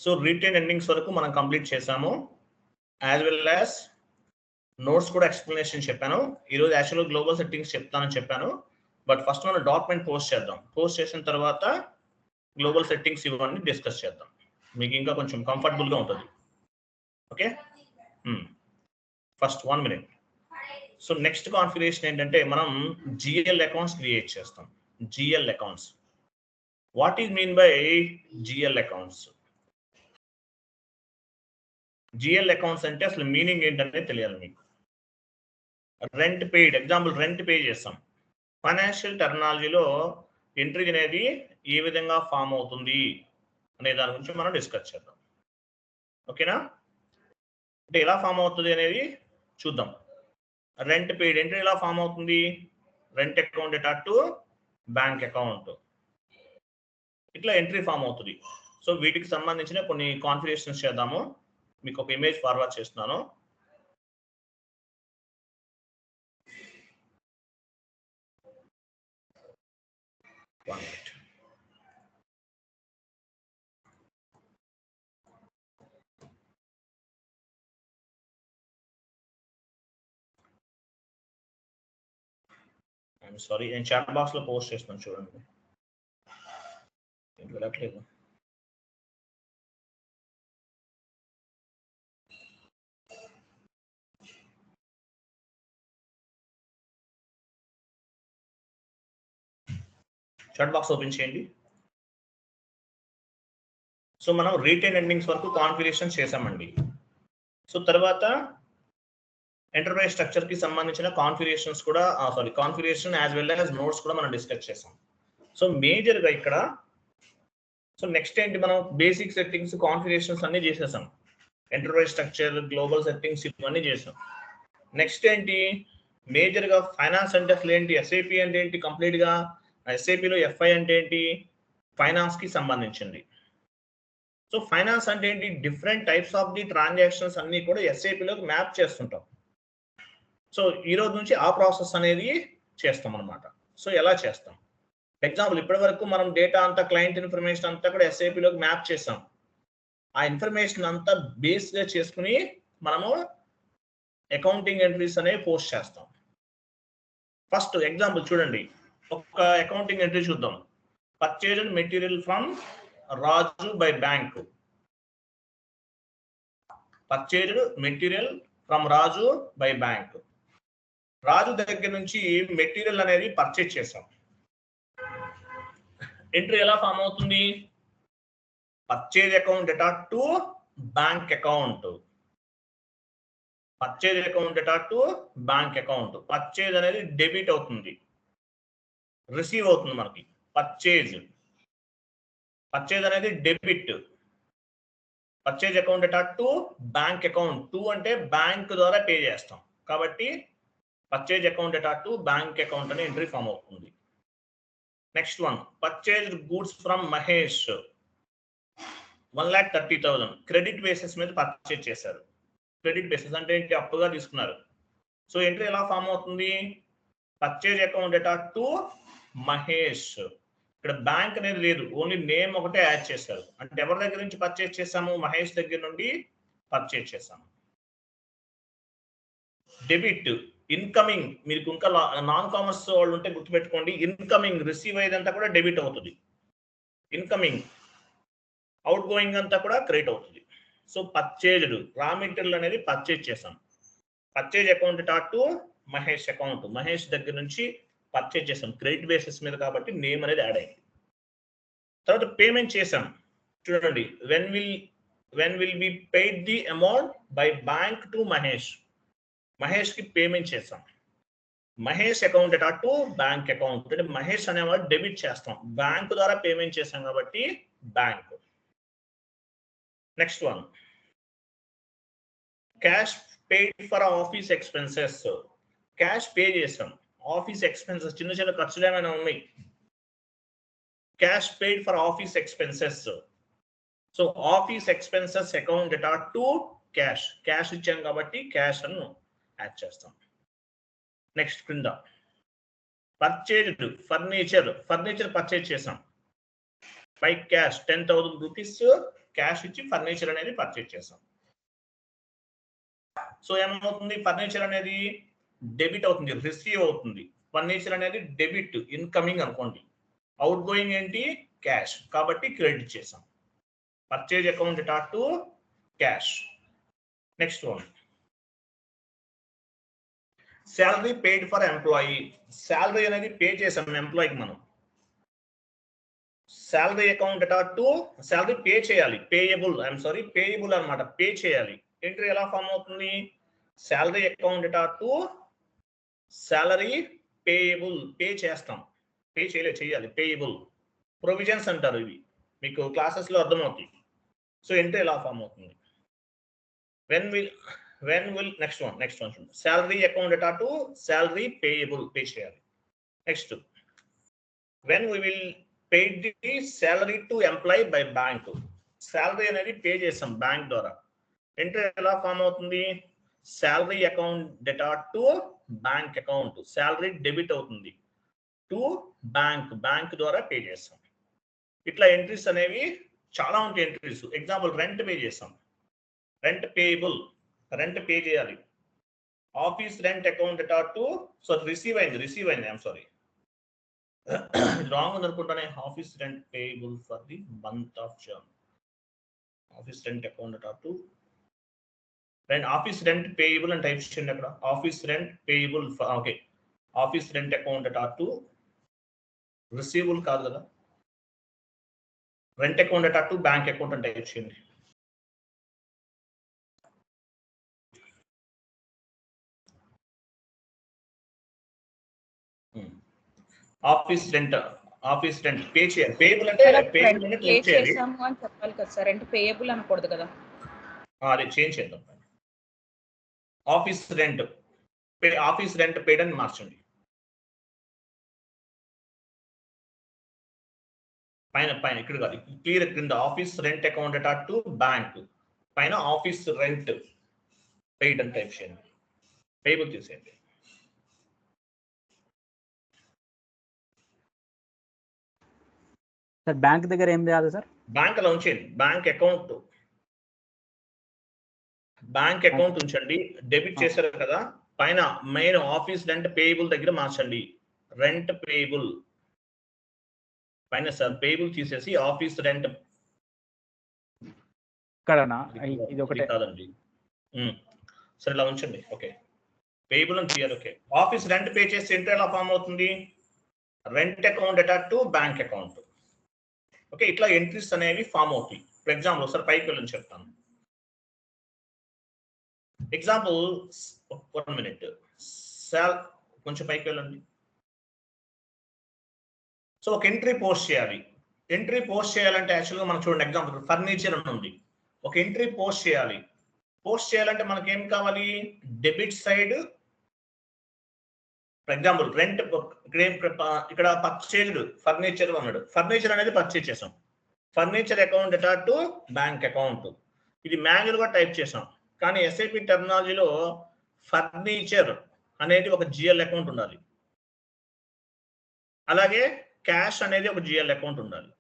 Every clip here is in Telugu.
సో రిటైన్ ఎండింగ్స్ వరకు మనం కంప్లీట్ చేసాము. యాజ్ వెల్ యాజ్ నోట్స్ కూడా ఎక్స్ప్లెనేషన్ చెప్పాను. ఈరోజు యాక్చువల్గా గ్లోబల్ సెట్టింగ్స్ చెప్తానని చెప్పాను. బట్ ఫస్ట్ మనం డాక్యుమెంట్ పోస్ట్ చేద్దాం. పోస్ట్ చేసిన తర్వాత గ్లోబల్ సెట్టింగ్స్ ఇవన్నీ డిస్కస్ చేద్దాం. మీకు ఇంకా కొంచెం కంఫర్టబుల్గా ఉంటుంది. Okay, first 1 minute. So next configuration ఏంటంటే మనం జిఎల్ అకౌంట్స్ క్రియేట్ చేస్తాం. GL accounts, what is mean by GL accounts? GL accounts అంటే అసలు మీనింగ్ ఏంటంటే తెలియాలి మీకు. Rent paid, example rent pay చేస్తాం. ఫైనాన్షియల్ టెర్మినాలజీలో ఎంట్రీ అనేది ఏ విధంగా ఫామ్ అవుతుంది అనే దాని గురించి మనం డిస్కస్ చేద్దాం. ఓకేనా? అంటే ఎలా ఫామ్ అవుతుంది అనేది చూద్దాం. రెంట్ పెయిడ్ ఎంట్రీ ఎలా ఫామ్ అవుతుంది? Rent account data to bank account, ఇట్లా ఎంట్రీ ఫామ్ అవుతుంది. సో వీటికి సంబంధించిన కొన్ని కాన్ఫిగరేషన్స్ చేద్దాము. మీకు ఒక ఇమేజ్ ఫార్వర్డ్ చేస్తున్నాను. ఐఎమ్ సారీ, నేను చాట్ బాక్స్ లో పోస్ట్ చేస్తున్నాను చూడండి. వెళ్ళట్లేదు. చాట్ బాక్స్ ఓపెన్ చేయండి. సో మనం రిటైన్ ఎండింగ్స్ వరకు కాన్ఫిగరేషన్ చేసామండి. సో తర్వాత ఎంటర్ప్రైజ్ స్ట్రక్చర్ కి సంబంధించిన కాన్ఫిగరేషన్స్ కూడా configuration as well as notes కూడా మనం డిస్కస్ చేసాం. సో మేజర్ గా ఇక్కడ సో నెక్స్ట్ ఏంటి, మనం బేసిక్ సెట్టింగ్స్ కాన్ఫిగరేషన్స్ అన్ని చేసేసాం. ఎంటర్ప్రైజ్ స్ట్రక్చర్, గ్లోబల్ సెట్టింగ్స్ ఇవన్నీ చేసాం. నెక్స్ట్ ఏంటి, మేజర్ గా ఫైనాన్స్ అంటే అసలు ఏంటి, ఎస్ఏపి అంటే ఏంటి, కంప్లీట్ గా ఎస్ఏపిలో ఎఫ్ఐ అంటే ఏంటి, ఫైనాన్స్ కి సంబంధించింది. సో ఫైనాన్స్ అంటే ఏంటి, different types of the transactions అన్ని కూడా ఎస్ఏపిలోకి మ్యాప్ చేస్తుంటాం. సో ఈ రోజు నుంచి ఆ ప్రాసెస్ అనేది చేస్తాం అనమాట. సో ఎలా చేస్తాం, ఎగ్జాంపుల్ ఇప్పటి వరకు మనం డేటా అంతా, క్లయింట్ ఇన్ఫర్మేషన్ అంతా కూడా ఎస్ఏపిలోకి మ్యాప్ చేసాం. ఆ ఇన్ఫర్మేషన్ అంతా బేస్ గా చేసుకుని మనము అకౌంటింగ్ ఎంట్రీస్ అనేవి పోస్ట్ చేస్తాం. ఫస్ట్ ఎగ్జాంపుల్ చూడండి, ఒక అకౌంటింగ్ ఎంట్రీ చూద్దాం. Purchased material from Raju by bank. Purchased material from Raju by bank. Raju దగ్గర నుంచి మెటీరియల్ అనేది పర్చేజ్ చేసాం. ఎంట్రీ ఎలా ఫామ్ అవుతుంది, purchase account data to bank account. Purchase account data to bank account. Purchase అనేది డెబిట్ అవుతుంది, రిసీవ్ అవుతుంది మనకి. పర్చేజ్ అనేది debit. Purchase account data to bank account. To అంటే బ్యాంక్ ద్వారా పే చేస్తాం కాబట్టి purchase account data to bank account అనే ఎంట్రీ ఫామ్ అవుతుంది. Next one, purchased goods from Mahesh 1,30,000 credit basis మీద పర్చేజ్ చేశారు. క్రెడిట్ బేసిస్ అంటే ఏంటి, అప్పుగా తీసుకున్నారు. సో ఎంట్రీ ఎలా ఫామ్ అవుతుంది, purchase account data to Mahesh. ఇక్కడ బ్యాంక్ అనేది లేదు, ఓన్లీ నేమ్ ఒకటే యాడ్ చేశారు. అంటే ఎవరి దగ్గర నుంచి పర్చేజ్ చేసాము, మహేష్ దగ్గర నుండి పర్చేజ్ చేసాము. Debit, incoming. మీకు ఇంకా నాన్ కామర్స్ వాళ్ళు ఉంటే గుర్తుపెట్టుకోండి, ఇన్కమింగ్ రిసీవ్ అయ్యేదంతా కూడా డెబిట్ అవుతుంది, ఇన్కమింగ్. అవుట్ గోయింగ్ అంతా కూడా క్రెడిట్ అవుతుంది. సో పర్చేజ్డ్ రా మెటీరియల్ అనేది పర్చేజ్ చేసాం. Purchase account data to Mahesh account. Mahesh దగ్గర నుంచి పర్చేజ్ చేసాం, క్రెడిట్ బేసిస్ మీద కాబట్టి నేమ్ అనేది యాడ్ అయింది. తర్వాత పేమెంట్ చేసాం. చూడండి, when will be paid the amount by bank to Mahesh. Mahesh కి పేమెంట్ చేసాం. Mahesh account data to bank account. అంటే మహేష్ అనేవాడు డెబిట్ చేస్తాం, బ్యాంక్ ద్వారా పేమెంట్ చేసాం కాబట్టి bank. Next one, cash paid for office expenses. Cash pay చేసాం, ఆఫీస్ ఎక్స్పెన్సెస్ చిన్న చిన్న ఖర్చులు ఏమైనా ఉన్నాయి, cash paid for office expenses. So office expenses account data to cash. Cash ఇచ్చాం కాబట్టి క్యాష్ అని యాడ్ చేస్తాం. నెక్స్ట్ క్రింద పర్చేజ్డ్ ఫర్నిచర్. ఫర్నిచర్ పర్చేజ్ చేసాం బై క్యాష్ 10,000 రూపీస్ క్యాష్ ఇచ్చి ఫర్నిచర్ అనేది పర్చేజ్ చేసాం. సో ఏమవుతుంది, ఫర్నిచర్ అనేది డెబిట్ అవుతుంది, రిసీవ్ అవుతుంది. ఫర్నిచర్ అనేది డెబిట్ ఇన్కమింగ్ అనుకోండి, అవుట్ గోయింగ్ ఏంటి క్యాష్, కాబట్టి క్రెడిట్ చేసాం. Purchase account data to cash. Next one, salary paid for employee. Salary అనేది పే చేసాం ఎంప్లాయీకి మనం. Salary account data to salary pay చేయాలి, పేయబుల్ పేయబుల్ అనమాట, పే చేయాలి. ఎంట్రీ ఎలా ఫామ్ అవుతుంది, salary account data to salary payable, pay చేస్తాం, పే చేయాలి పేయబుల్. ప్రొవిజన్స్ అంటారు ఇవి, మీకు క్లాసెస్ లో అర్థమవుతాయి. సో ఎంట్రీ ఎలా ఫామ్ అవుతుంది, when will next one salary account data to salary payable, pay చేయాలి. Next, when we will pay the salary to employee by bank. salary అనేది పే చేస్తాం బ్యాంక్ ద్వారా. ఎంట్రీ ఎలా ఫామ్ అవుతుంది, salary account data to bank account, salary debit అవుతుంది టు బ్యాంక్ ద్వారా పే చేస్తాం. ఇట్లా ఎంట్రీస్ అనేవి చాలా ఉంటాయి ఎంట్రీస్. ఎగ్జాంపుల్, రెంట్ పే చేస్తాం, రెంట్ పేయబుల్, రెంట్ పే చేయాలి. Office rent account data to receive అయింది ఐఎమ్ సారీ, రాంగ్ ఉంది అనుకుంటానే. Office rent payable for the month of June, office rent account data to office rent payable అని టైప్ చేయండి అక్కడ. Office rent payable, okay, office rent account data to receivable కాదు కదా, rent account data to bank account అని టైప్ చేయండి. ఆఫీస్ రెంట్ పే చేయాలి, పేయబుల్ అంటే పేయబుల్ అంటే పే చేసాము అని చెప్పాలి కదా సార్, రెంట్ పేయబుల్ అనకూడదు కదా. అదే చేంజ్ చేద్దాం, ఆఫీస్ రెంట్ పేడ్ అని మార్చండి. పైన ఇక్కడ కాదు, క్లియర్ కింద office rent account data to bank, పైన ఆఫీస్ రెంట్ పెయిడ్ అని టైప్ చేయండి, పేయబుల్ తీసేయండి. సార్ బ్యాంక్ దగ్గర ఏం చేయాలి సార్, బ్యాంక్ అలా ఉంచండి, బ్యాంక్ అకౌంట్ ఉంచండి. డెబిట్ చేశారు కదా, పైన మెయిన్ ఆఫీస్ రెంట్ పేయబుల్ దగ్గర మార్చండి, రెంట్ పేయబుల్ పైన సార్ పేయబుల్ తీసేసి ఆఫీస్ రెంట్ ఇది ఒకటే కాదండి, సరే ఇలా ఉంచండి. ఓకే, పేయబుల్ అని clear. Okay, office rent pay చేస్తే ఎంట్రీ ఎలా ఫామ్ అవుతుంది, rent account data to bank account. Okay, ఇట్లా ఎంట్రీస్ అనేవి ఫామ్ అవుతాయి. ఫర్ ఎగ్జాంపుల్ ఒకసారి పైకి వెళ్ళని చెప్తాను. ఎగ్జాంపుల్ 1 minute, కొంచెం పైకి వెళ్ళండి. సో ఒక ఎంట్రీ పోస్ట్ చేయాలి. ఎంట్రీ పోస్ట్ చేయాలంటే యాక్చువల్గా మనం చూడండి, ఎగ్జాంపుల్ ఫర్నిచర్ అని ఉంది, ఒక ఎంట్రీ పోస్ట్ చేయాలి. పోస్ట్ చేయాలంటే మనకి ఏం కావాలి, debit side. For example rent, ఇక్కడ పర్చేజ్డ్ ఫర్నిచర్ అన్నాడు, ఫర్నిచర్ అనేది పర్చేజ్ చేసాం, furniture account data to bank account. ఇది మాన్యువల్ గా టైప్ చేసాం, కానీ ఎస్ఐపి టెర్మినాలజీలో ఫర్నిచర్ అనేది ఒక జిఎల్ అకౌంట్ ఉండాలి, అలాగే క్యాష్ అనేది ఒక జిఎల్ అకౌంట్ ఉండాలి.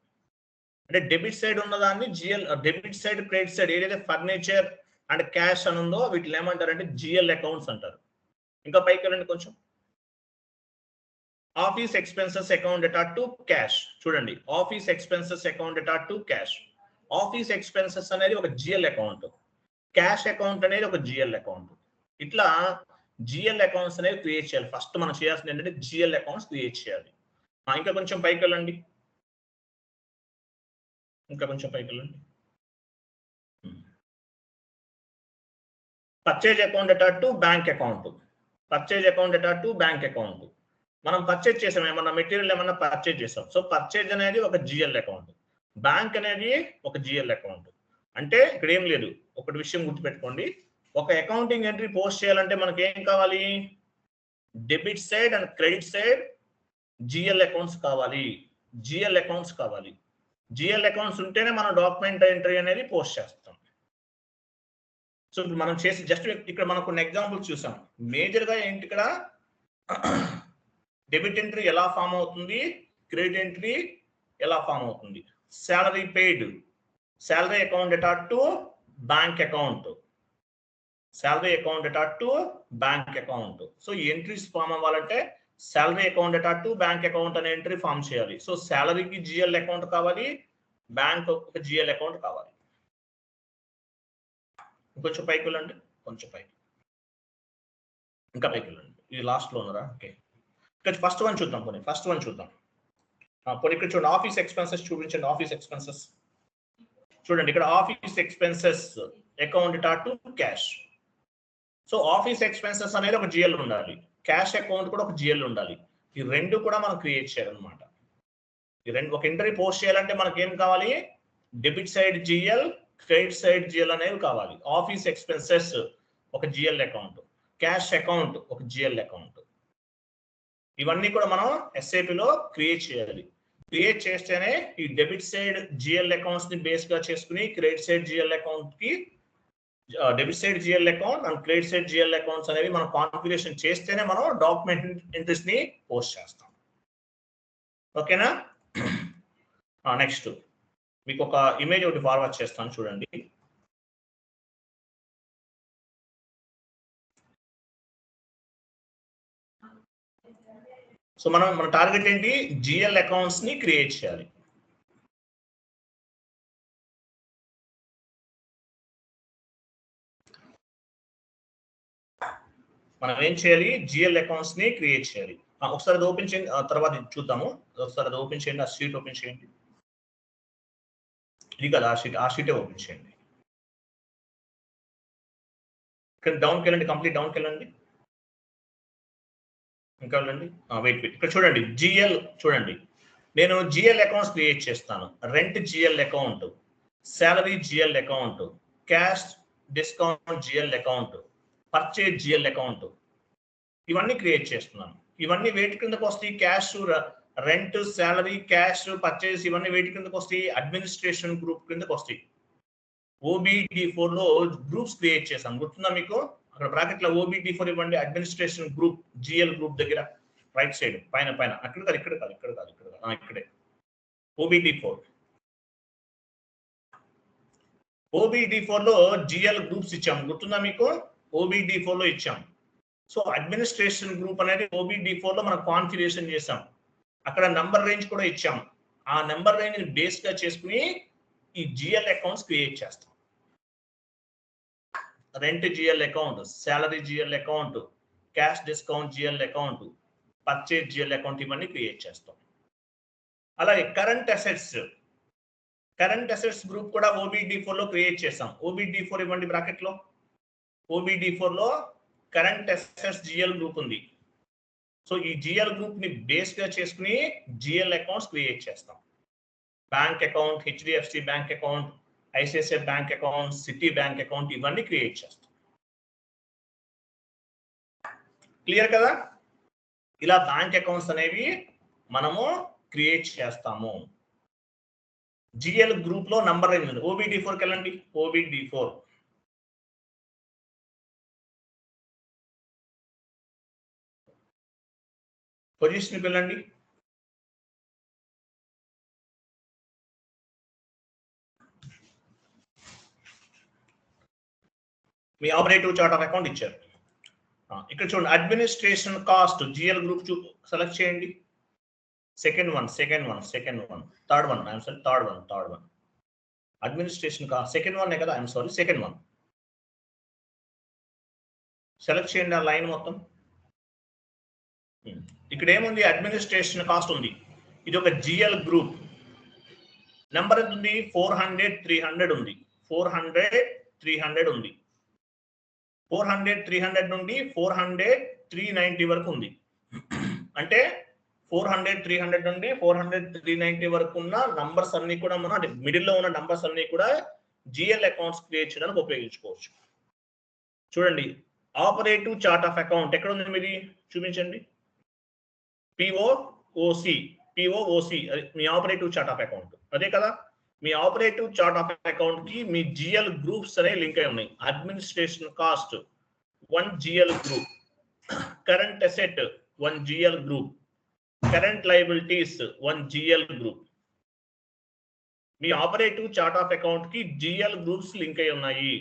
అంటే డెబిట్ సైడ్ ఉన్నదాన్ని డెబిట్ సైడ్, క్రెడిట్ సైడ్ ఏదైతే ఫర్నిచర్ అండ్ క్యాష్ అని ఉందో వీటిని ఏమంటారంటే జిఎల్ అకౌంట్స్ అంటారు. ఇంకా పైకి వెళ్ళండి కొంచెం. Office expenses account data to cash, చూడండి, office expenses account data to cash. Office expenses అనేది ఒక జిఎల్ అకౌంట్, క్యాష్ అకౌంట్ అనేది ఒక జిఎల్ అకౌంట్. ఇట్లా జిఎల్ అకౌంట్స్ అనేవి క్రియేట్ చేయాలి. ఫస్ట్ మనం చేయాల్సింది ఏంటంటే జిఎల్ అకౌంట్స్ క్రియేట్ చేయాలి. ఇంకా కొంచెం పైకి వెళ్ళండి, purchase account data to bank account, purchase account data to bank account. మనం పర్చేజ్ చేసాం, ఏమన్నా మెటీరియల్ ఏమన్నా పర్చేజ్ చేసాం. సో పర్చేజ్ అనేది ఒక జిఎల్ అకౌంట్, బ్యాంక్ అనేది ఒక జిఎల్ అకౌంట్. అంటే ఇక్కడ ఏం లేదు, ఒకటి విషయం గుర్తుపెట్టుకోండి, ఒక అకౌంటింగ్ ఎంట్రీ పోస్ట్ చేయాలంటే మనకి ఏం కావాలి, debit side and credit side GL accounts కావాలి, జిఎల్ అకౌంట్స్ కావాలి. జిఎల్ అకౌంట్స్ ఉంటేనే మనం డాక్యుమెంట్ ఎంట్రీ అనేది పోస్ట్ చేస్తాం. సో ఇప్పుడు మనం చేసి జస్ట్ ఇక్కడ మనం కొన్ని ఎగ్జాంపుల్స్ చూసాం. మేజర్గా ఏంటి, ఇక్కడ డెబిట్ ఎంట్రీ ఎలా ఫామ్ అవుతుంది, క్రెడిట్ ఎంట్రీ ఎలా ఫామ్ అవుతుంది. Salary paid salary account data to bank account, salary account data to bank account. So ఈ ఎంట్రీస్ ఫామ్ అవ్వాలంటే salary account data to bank account అనే ఎంట్రీ ఫామ్ చేయాలి. సో సాలరీకి జిఎల్ అకౌంట్ కావాలి, బ్యాంక్ ఒక జిఎల్ అకౌంట్ కావాలి. కొంచెం పైకి వెళ్ళండి, కొంచెం పైకి, ఇంకా పైకి వెళ్ళండి. ఇది లాస్ట్ లో ఉన్నారా? ఓకే, ఇక్కడ ఫస్ట్ వన్ చూద్దాం. ఫస్ట్ వన్ చూద్దాం. ఇక్కడ చూడండి, ఆఫీస్ ఎక్స్పెన్సెస్ చూపించండి. ఆఫీస్ ఎక్స్పెన్సెస్ చూడండి, ఇక్కడ office expenses account data to cash. So office expenses అనేది ఒక జిఎల్ ఉండాలి, క్యాష్ అకౌంట్ కూడా ఒక జిఎల్ ఉండాలి. ఈ రెండు కూడా మనం క్రియేట్ చేయాలన్నమాట. ఈ రెండు ఒక ఎంట్రీ పోస్ట్ చేయాలంటే మనకి ఏం కావాలి? Debit side GL, credit side GL అనేవి కావాలి. ఆఫీస్ ఎక్స్పెన్సెస్ ఒక జిఎల్ అకౌంట్, క్యాష్ అకౌంట్ ఒక జిఎల్ అకౌంట్. ఇవన్నీ కూడా మనం SAP లో క్రియేట్ చేయాలి. క్రియేట్ చేస్తేనే ఈ డెబిట్ సైడ్ జిఎల్ అకౌంట్స్ ని బేస్ గా చేసుకుని క్రెడిట్ సైడ్ జిఎల్ అకౌంట్ కి, debit side GL account and credit side GL accounts అనేవి మనం కాన్ఫిగరేషన్ చేస్తేనే మనం డాక్యుమెంట్ ఎంట్రీస్ ని పోస్ట్ చేస్తాం. ఓకేనా? నెక్స్ట్ మీకు ఒక ఇమేజ్ ఒకటి ఫార్వర్డ్ చేస్తాను చూడండి. సో మన టార్గెట్ ఏంటి? జిఎల్ అకౌంట్స్ ని క్రియేట్ చేయాలి. మనం ఏం చేయాలి? జిఎల్ అకౌంట్స్ ని క్రియేట్ చేయాలి. ఒకసారి అది ఓపెన్ చేయండి, తర్వాత చూద్దాము. ఒకసారి అది ఓపెన్ చేయండి, ఆ షీట్ ఓపెన్ చేయండి. ఇది కదా ఆ షీటే ఓపెన్ చేయండి. ఇక్కడ డౌన్కి వెళ్ళండి, కంప్లీట్ డౌన్కి వెళ్ళండి, ఇంకా వెళ్ళండి. వెయిట్ ఇక్కడ చూడండి, జిఎల్ చూడండి. నేను జిఎల్ అకౌంట్స్ క్రియేట్ చేస్తాను. Rent GL account, salary GL account, cash discount GL account, purchase GL account, ఇవన్నీ క్రియేట్ చేస్తున్నాను. ఇవన్నీ వేటి కిందకు వస్తాయి? Cash, rent, salary, cash, purchase, ఇవన్నీ వేటి కిందకు వస్తాయి? అడ్మినిస్ట్రేషన్ గ్రూప్ కిందకు వస్తాయి. OBD4 లో గ్రూప్స్ క్రియేట్ చేశాను, గుర్తుందా మీకు? అక్కడ బ్రాకెట్ లో OBD4 ఇవ్వండి. అడ్మినిస్ట్రేషన్ గ్రూప్, జిఎల్ గ్రూప్ దగ్గర రైట్ సైడ్ పైన అక్కడ కాదు, ఇక్కడ కాదు, ఇక్కడే OBD4 లో జిఎల్ గ్రూప్స్ ఇచ్చాము, గుర్తుందా మీకు? OBD4 లో ఇచ్చాం. సో అడ్మినిస్ట్రేషన్ గ్రూప్ అనేది OBD4 లో మనం కాన్ఫిగరేషన్ చేసాం. అక్కడ నంబర్ రేంజ్ కూడా ఇచ్చాం. ఆ నెంబర్ రేంజ్ ని బేస్ గా చేసుకుని ఈ జిఎల్ అకౌంట్స్ క్రియేట్ చేస్తాం. Rent GL account, salary GL account, cash discount GL account, purchase GL account, ఇవన్నీ క్రియేట్ చేస్తాం. అలాగే కరెంట్ అసెట్స్ గ్రూప్ కూడా OBD4 లో క్రియేట్ చేస్తాం. OBD4 ఇవ్వండి బ్రాకెట్ లో. OBD4 లో కరెంట్ అసెట్స్ జిఎల్ గ్రూప్ ఉంది. సో ఈ జిఎల్ గ్రూప్ ని బేస్ గా చేసుకుని జిఎల్ అకౌంట్స్ క్రియేట్ చేస్తాం. Bank account, HDFC bank account, ICICI bank account, city bank account, ఇవన్నీ క్రియేట్ చేస్తాం. క్లియర్ కదా? ఇలా బ్యాంక్ అకౌంట్స్ అనేవి మనము క్రియేట్ చేస్తాము. జిఎల్ గ్రూప్ లో నంబర్ రేంజ్ ఉంది. OBD4 వెళ్ళండి. OBD4 పొజిషన్ వెళ్ళండి. మీ ఆపరేటివ్ చార్ట్ ఆఫ్ అకౌంట్ ఇచ్చారు. ఇక్కడ చూడండి, administration cost GL group select చేయండి. Second one, third one. Administration cost second one కదా, సెకండ్ వన్ సెలెక్ట్ చేయండి. ఆ లైన్ మొత్తం ఇక్కడ ఏముంది? అడ్మినిస్ట్రేషన్ కాస్ట్ ఉంది. ఇది ఒక జిఎల్ గ్రూప్. నెంబర్ ఎంత ఉంది? 400, 300 ఉంది. 400, 300 ఉంది. 400, 300 నుండి 400, 390 వరకు ఉంది. అంటే 400, 300 నుండి 400, 390 వరకు ఉన్న నంబర్స్ అన్ని కూడా మనం మిడిల్ లో ఉన్న నంబర్స్ అన్ని కూడా జిఎల్ అకౌంట్స్ క్రియేట్ చేయడానికి ఉపయోగించుకోవచ్చు. చూడండి, ఆపరేటివ్ చార్ట్ ఆఫ్ అకౌంట్ ఎక్కడ ఉంది మీది? చూపించండి. POOC me operative chart of account అదే కదా. మీ ఆపరేటివ్ చార్ట్ ఆఫ్ అకౌంట్ కి మీ జిఎల్ గ్రూప్స్ అనే లింక్ అయి ఉన్నాయి. Administration cost 1 GL group, current asset 1 GL group, current liabilities 1 GL group. Me operative chart of account కి జిఎల్ గ్రూప్స్ లింక్ అయి ఉన్నాయి.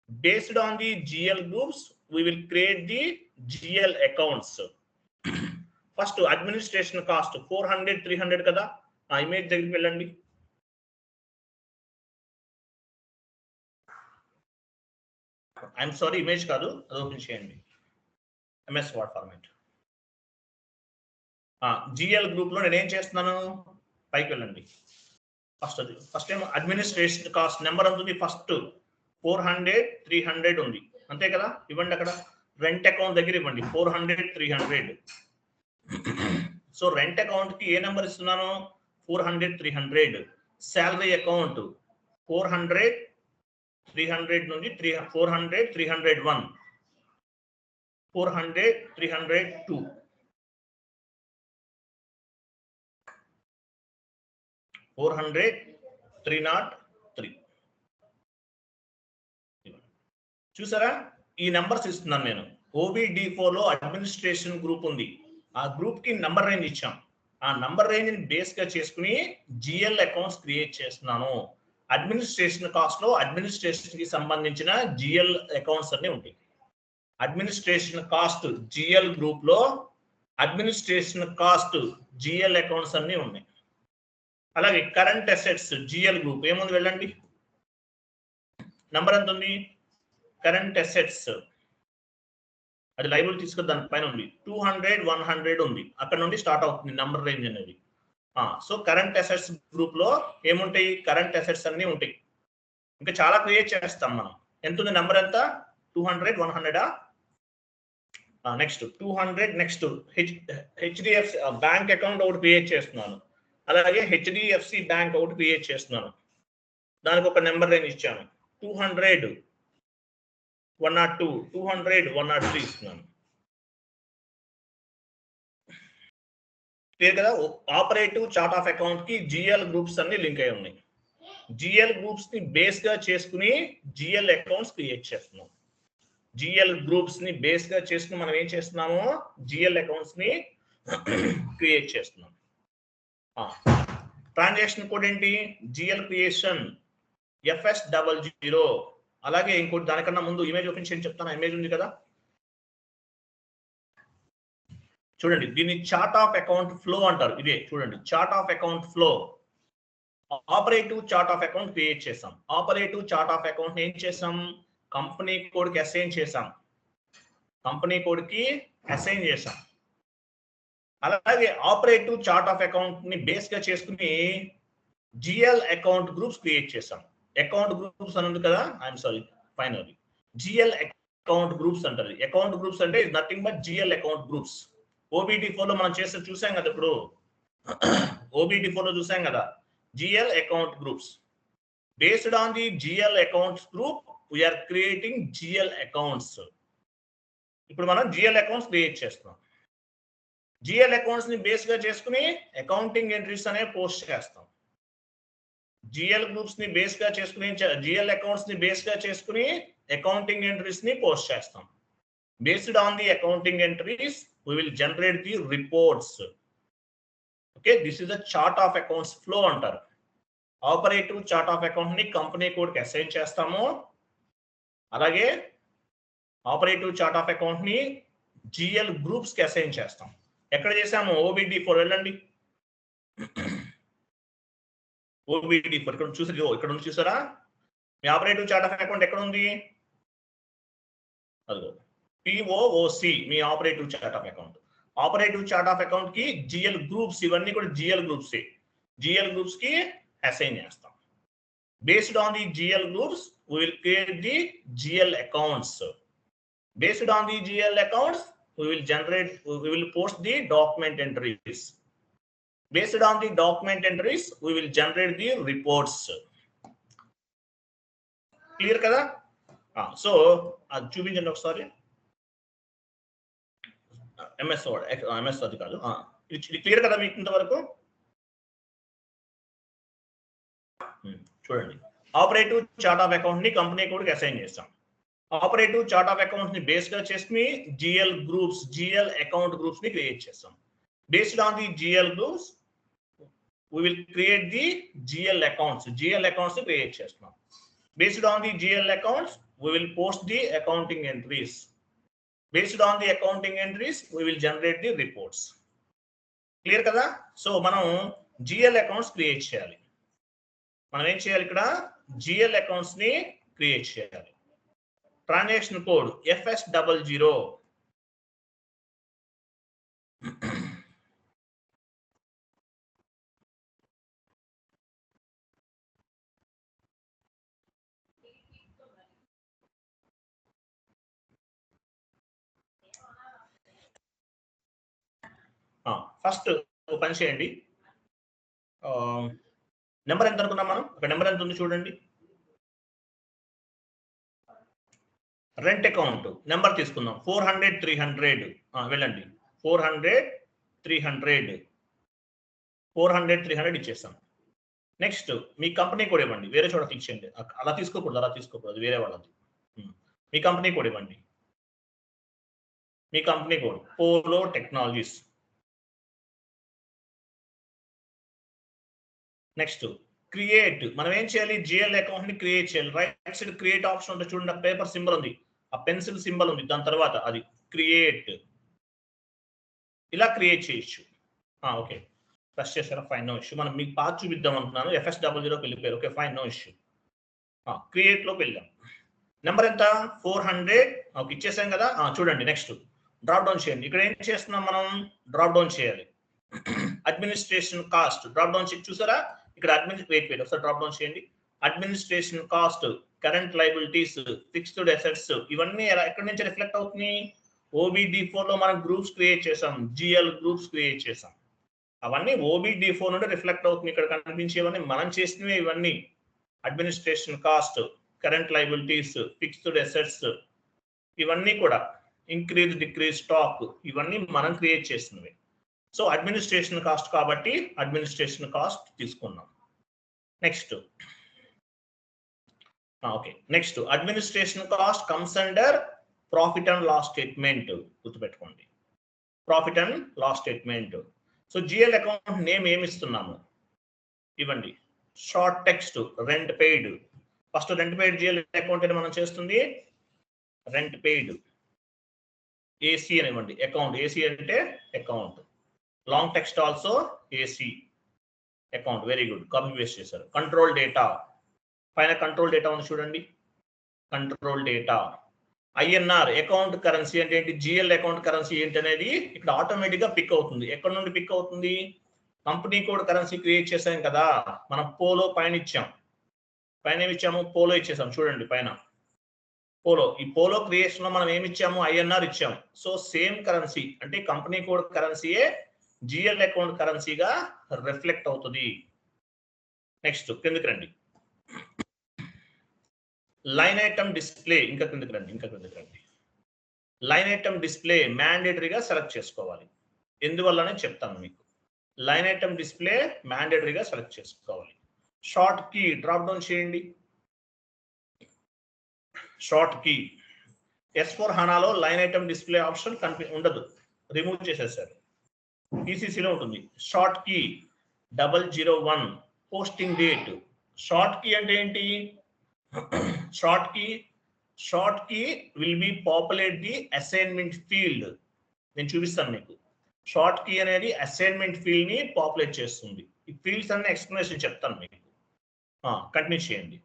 Based on the GL groups we will create the GL accounts. First administration cost 400 300 కదా. ఆ ఇమేజ్ దగ్గరికి వెళ్ళండి. ఐఎమ్ సారీ, ఇమేజ్ కాదు, అది ఓపెన్ చేయండి. MS word format. GL group లో నేను ఏం చేస్తున్నాను, పైకి వెళ్ళండి. ఫస్ట్ ఏమో అడ్మినిస్ట్రేషన్ కాస్ట్ నెంబర్ ఉంటుంది. ఫస్ట్ 400 300 ఉంది, అంతే కదా. ఇవ్వండి అక్కడ రెంట్ అకౌంట్ దగ్గర ఇవ్వండి 400 300. సో రెంట్ అకౌంట్ కి ఏ నెంబర్ ఇస్తున్నాను, 400 300. శాలరీ అకౌంట్ 400 300 నుంచి 400 301, 400 302, 400 303. చూసారా, ఈ నంబర్స్ ఇస్తున్నాను నేను. OBD4 లో అడ్మినిస్ట్రేషన్ గ్రూప్ ఉంది. ఆ గ్రూప్ కి నంబర్ రేంజ్ ఇచ్చాం. ఆ నంబర్ రేంజ్ ని బేస్ గా చేసుకుని జిఎల్ అకౌంట్స్ క్రియేట్ చేస్తున్నాను. అడ్మినిస్ట్రేషన్ కాస్ట్ లో అడ్మినిస్ట్రేషన్ కి సంబంధించిన జిఎల్ అకౌంట్స్ అన్ని ఉంటాయి. అడ్మినిస్ట్రేషన్ కాస్ట్ జిఎల్ గ్రూప్ లో అడ్మినిస్ట్రేషన్ కాస్ట్ జిఎల్ అకౌంట్స్ అన్ని ఉన్నాయి. అలాగే కరెంట్ అసెట్స్ జిఎల్ గ్రూప్ ఏముంది, వెళ్ళండి. నంబర్ ఎంత ఉంది, కరెంట్ అసెట్స్ అది లైబుల్ తీసుకుని దాని పైన ఉంది 200 100 ఉంది. అక్కడ నుండి స్టార్ట్ అవుతుంది నంబర్ రేంజ్ అనేది. సో కరెంట్ అసెట్స్ గ్రూప్ లో ఏముంటాయి, కరెంట్ అసెట్స్ అన్ని ఉంటాయి. ఇంకా చాలా క్రియేట్ చేస్తాం మనం. ఎంత ఉంది నంబర్, ఎంత 200 100. Next 200. Next HDFC bank account ఒకటి క్రియేట్ చేస్తున్నాను. అలాగే హెచ్డిఎఫ్సి బ్యాంక్ ఒకటి క్రియేట్ చేస్తున్నాను. దానికి ఒక నెంబర్ రేంజ్ ఇచ్చాను 200 102, 200 103 ఇస్తున్నాను. క్లియర్ కదా. ఆపరేటివ్ చార్ట్ ఆఫ్ అకౌంట్ కి జిఎల్ గ్రూప్స్ అన్ని లింక్ అయి ఉన్నాయి. జిఎల్ గ్రూప్స్ ని బేస్ గా చేసుకుని జిఎల్ అకౌంట్స్ క్రియేట్ చేస్తున్నాం. జిఎల్ గ్రూప్స్ ని బేస్ గా చేసుకుని మనం ఏం చేస్తున్నాము, జిఎల్ అకౌంట్స్ ని క్రియేట్ చేస్తున్నాం. ట్రాన్సాక్షన్ కోడ్ ఏంటి, జిఎల్ క్రియేషన్ FS00. అలాగే ఇంకోటి దానికన్నా ముందు ఇమేజ్ ఓపెన్ చేయని చెప్తాను. ఇమేజ్ ఉంది కదా, చూడండి. దీన్ని చార్ట్ ఆఫ్ అకౌంట్ ఫ్లో అంటారు. ఇదే చూడండి, chart of account flow. Operative chart of account create చేసాం. ఆపరేటివ్ చార్ట్ ఆఫ్ అకౌంట్ ఏం చేసాం, కంపెనీ కోడ్ కి అసైన్ చేసాం. కంపెనీ కోడ్ కి అసైన్ చేసాం. అలాగే ఆపరేటివ్ చార్ట్ ఆఫ్ అకౌంట్ ని బేస్ గా చేసుకుని జిఎల్ అకౌంట్ గ్రూప్స్ క్రియేట్ చేసాం. అకౌంట్ గ్రూప్స్ అని ఉంది కదా, I'm sorry, final GL account groups అంటారు. అకౌంట్ గ్రూప్స్ అంటే is nothing but GL account groups. OBD4 లో మనం చేస్తే చూసాం కదా, ఇప్పుడు OBD4 లో చూసాం కదా, GL account groups. Based on the GL accounts group we are creating GL accounts. ఇప్పుడు మనం జిఎల్ అకౌంట్స్ క్రియేట్ చేస్తున్నాం. జిఎల్ అకౌంట్స్ ని బేస్ గా చేసుకుని అకౌంటింగ్ ఎంట్రీస్ అనే పోస్ట్ చేస్తాం. జిఎల్ గ్రూప్స్ ని బేస్ గా చేసుకుని జిఎల్ అకౌంట్స్ ని బేస్ గా చేసుకుని అకౌంటింగ్ ఎంట్రీస్ ని పోస్ట్ చేస్తాం. Based on the accounting entries we will generate the reports. Okay, this is the chart of accounts flow అంటారు. ఆపరేటివ్ చార్ట్ ఆఫ్ అకౌంట్ ని కంపెనీ కోడ్ కి అసైన్ చేస్తాము. అలాగే ఆపరేటివ్ చార్ట్ ఆఫ్ అకౌంట్ ని జిఎల్ గ్రూప్స్ కి అసైన్ చేస్తాం. ఎక్కడ చేసాము, OBD4 వెళ్ళండి. OBD4 ఇక్కడ చూసారు, ఇక్కడ ఉంది చూసారా. మీ ఆపరేటివ్ చార్ట్ ఆఫ్ అకౌంట్ ఎక్కడ ఉంది, అదిగో POOC me operative chart of account. Operative chart of account కి జిఎల్ గ్రూప్స్, ఇవన్నీ కూడా జిఎల్ గ్రూప్స్. జిఎల్ గ్రూప్స్ కి అసైన్ చేస్తాం. Based on the GL groups we will create the GL accounts. Based on the GL accounts we will post the document entries. Based on the document entries we will generate the reports. Clear kada. So చూపించండి ఒకసారి. MS అది కాదు, ఇది క్లియర్ కదా మీకు ఇంతవరకు. చూడండి, ఆపరేటివ్ చార్ట్ ఆఫ్ అకౌంట్ ని కంపెనీ కోడ్ కి అసైన్ చేస్తాం. ఆపరేటివ్ చార్ట్ ఆఫ్ అకౌంట్స్ ని బేస్ గా చేసుకుని GL groups, GL account groups ని క్రియేట్ చేస్తాం. Based on the GL groups we will create the GL accounts. GL accounts create చేస్తున్నాం. Based on the GL accounts, we will post the accounting entries. Based on the accounting entries, we will generate the reports. Clear కదా? So మనం GL accounts create చేయాలి. మనం ఏం చేయాలి ఇక్కడ? GL accounts ని create చేయాలి. Transaction code FS00. ఫస్ట్ పని చేయండి. నెంబర్ ఎంత అనుకున్నాం మనం? ఒక నెంబర్ ఎంత ఉంది చూడండి. రెంట్ అకౌంట్ నెంబర్ తీసుకుందాం. 400 300. వెళ్ళండి. 400 300 ఇచ్చేస్తాం. నెక్స్ట్ మీ కంపెనీ కోడ్ ఇవ్వండి. వేరే చోట క్లిక్ చేయండి. అలా తీసుకోకూడదు వేరే వాళ్ళది. మీ కంపెనీ కోడ్ ఇవ్వండి. మీ company code Polo Technologies. Next create. మనం ఏం చేయాలి? జిఎల్ అకౌంట్ ని క్రియేట్ చేయాలి. రైట్ సైడ్ క్రియేట్ ఆప్షన్ ఉంటుంది చూడండి. పేపర్ సింబల్ ఉంది, ఆ పెన్సిల్ సింబల్ ఉంది, దాని తర్వాత అది క్రియేట్. ఇలా క్రియేట్ చేయొచ్చు. ఓకే, ప్రెస్ చేశారా? Fine, no issue. మనం మీకు పాత్ చూపిద్దాం అనుకున్నాను. FS00 వెళ్ళిపోయారు. Okay fine, no issue. Create లోకి వెళ్ళాం. నెంబర్ ఎంత? 400. ఓకే ఇచ్చేసాం కదా. చూడండి నెక్స్ట్ డ్రాప్ డౌన్ చేయండి. ఇక్కడ ఏం చేస్తున్నాం మనం? డ్రాప్ డౌన్ చేయాలి. Administration cost drop down check చూసారా? ఇక్కడ వెయిట్ ఒకసారి డ్రాప్ డౌన్ చేయండి. Administration cost, current liabilities, fixed assets, ఇవన్నీ ఎక్కడి నుంచి రిఫ్లెక్ట్ అవుతున్నాయి? OBD4 లో మనం గ్రూప్స్ క్రియేట్ చేసాం, GL గ్రూప్స్ క్రియేట్ చేసాం. అవన్నీ OBD4 నుండి రిఫ్లెక్ట్ అవుతుంది. ఇక్కడ కనిపించేవన్నీ మనం చేసినవి. ఇవన్నీ administration cost, current liabilities, fixed assets, ఇవన్నీ కూడా ఇంక్రీజ్ డిక్రీజ్ స్టాక్, ఇవన్నీ మనం క్రియేట్ చేసినవి. సో అడ్మినిస్ట్రేషన్ కాస్ట్ కాబట్టి అడ్మినిస్ట్రేషన్ కాస్ట్ తీసుకున్నాం. Next okay, next administration cost comes under profit and loss statement. గుర్తుపెట్టుకోండి, profit and loss statement. So GL account name ఏమి ఇస్తున్నాము? ఇవ్వండి. Short text rent paid. First rent paid GL account అని మనం చేస్తుంది. రెంట్ పెయిడ్ AC అని ఇవ్వండి. అకౌంట్ AC అంటే account. Long text also AC account. Very good, copy paste చేశారు. కంట్రోల్ డేటా పైన కంట్రోల్ డేటా ఉంది చూడండి. Control data INR account currency అంటే ఏంటి? GL అకౌంట్ కరెన్సీ ఏంటి అనేది ఇక్కడ ఆటోమేటిక్ గా పిక్ అవుతుంది. ఎక్కడ నుండి పిక్ అవుతుంది? కంపెనీ కోడ్ కరెన్సీ క్రియేట్ చేసాం కదా మనం. పోలో పైన ఇచ్చాం. పైన ఏమి ఇచ్చాము? పోలో ఇచ్చేసాం చూడండి పైన. పోలో, ఈ పోలో క్రియేషన్ లో మనం ఏమి ఇచ్చాము? INR ఇచ్చాము. సో సేమ్ కరెన్సీ అంటే కంపెనీ కోడ్ కరెన్సీయే GL అకౌంట్ కరెన్సీగా రిఫ్లెక్ట్ అవుతుంది. నెక్స్ట్ కిందకి రండి. లైన్ ఐటమ్ డిస్ప్లే, ఇంకా కిందకి రండి. లైన్ ఐటమ్ డిస్ప్లే మ్యాండేటరీగా సెలెక్ట్ చేసుకోవాలి. ఎందువల్లనే చెప్తాను మీకు. లైన్ ఐటమ్ డిస్ప్లే మ్యాండేటరీగా సెలెక్ట్ చేసుకోవాలి. షార్ట్ కీ డ్రాప్ డౌన్ చేయండి. షార్ట్ కీ S4 HANAలో లైన్ ఐటమ్ డిస్ప్లే ఆప్షన్ ఉండదు, రిమూవ్ చేసేసారు. ECCలో ఉంటుంది. Short key 001. Posting date. Short key అంటే ఏంటి? Short key will be populate the assignment field. నేను చూపిస్తాను మీకు. షార్ట్ కీ అనేది అసైన్మెంట్ ఫీల్డ్ ని పాపులేట్ చేస్తుంది. ఈ ఫీల్డ్స్ అన్ని ఎక్స్ప్లెనేషన్ చెప్తాను మీకు. కంటిన్యూ చేయండి.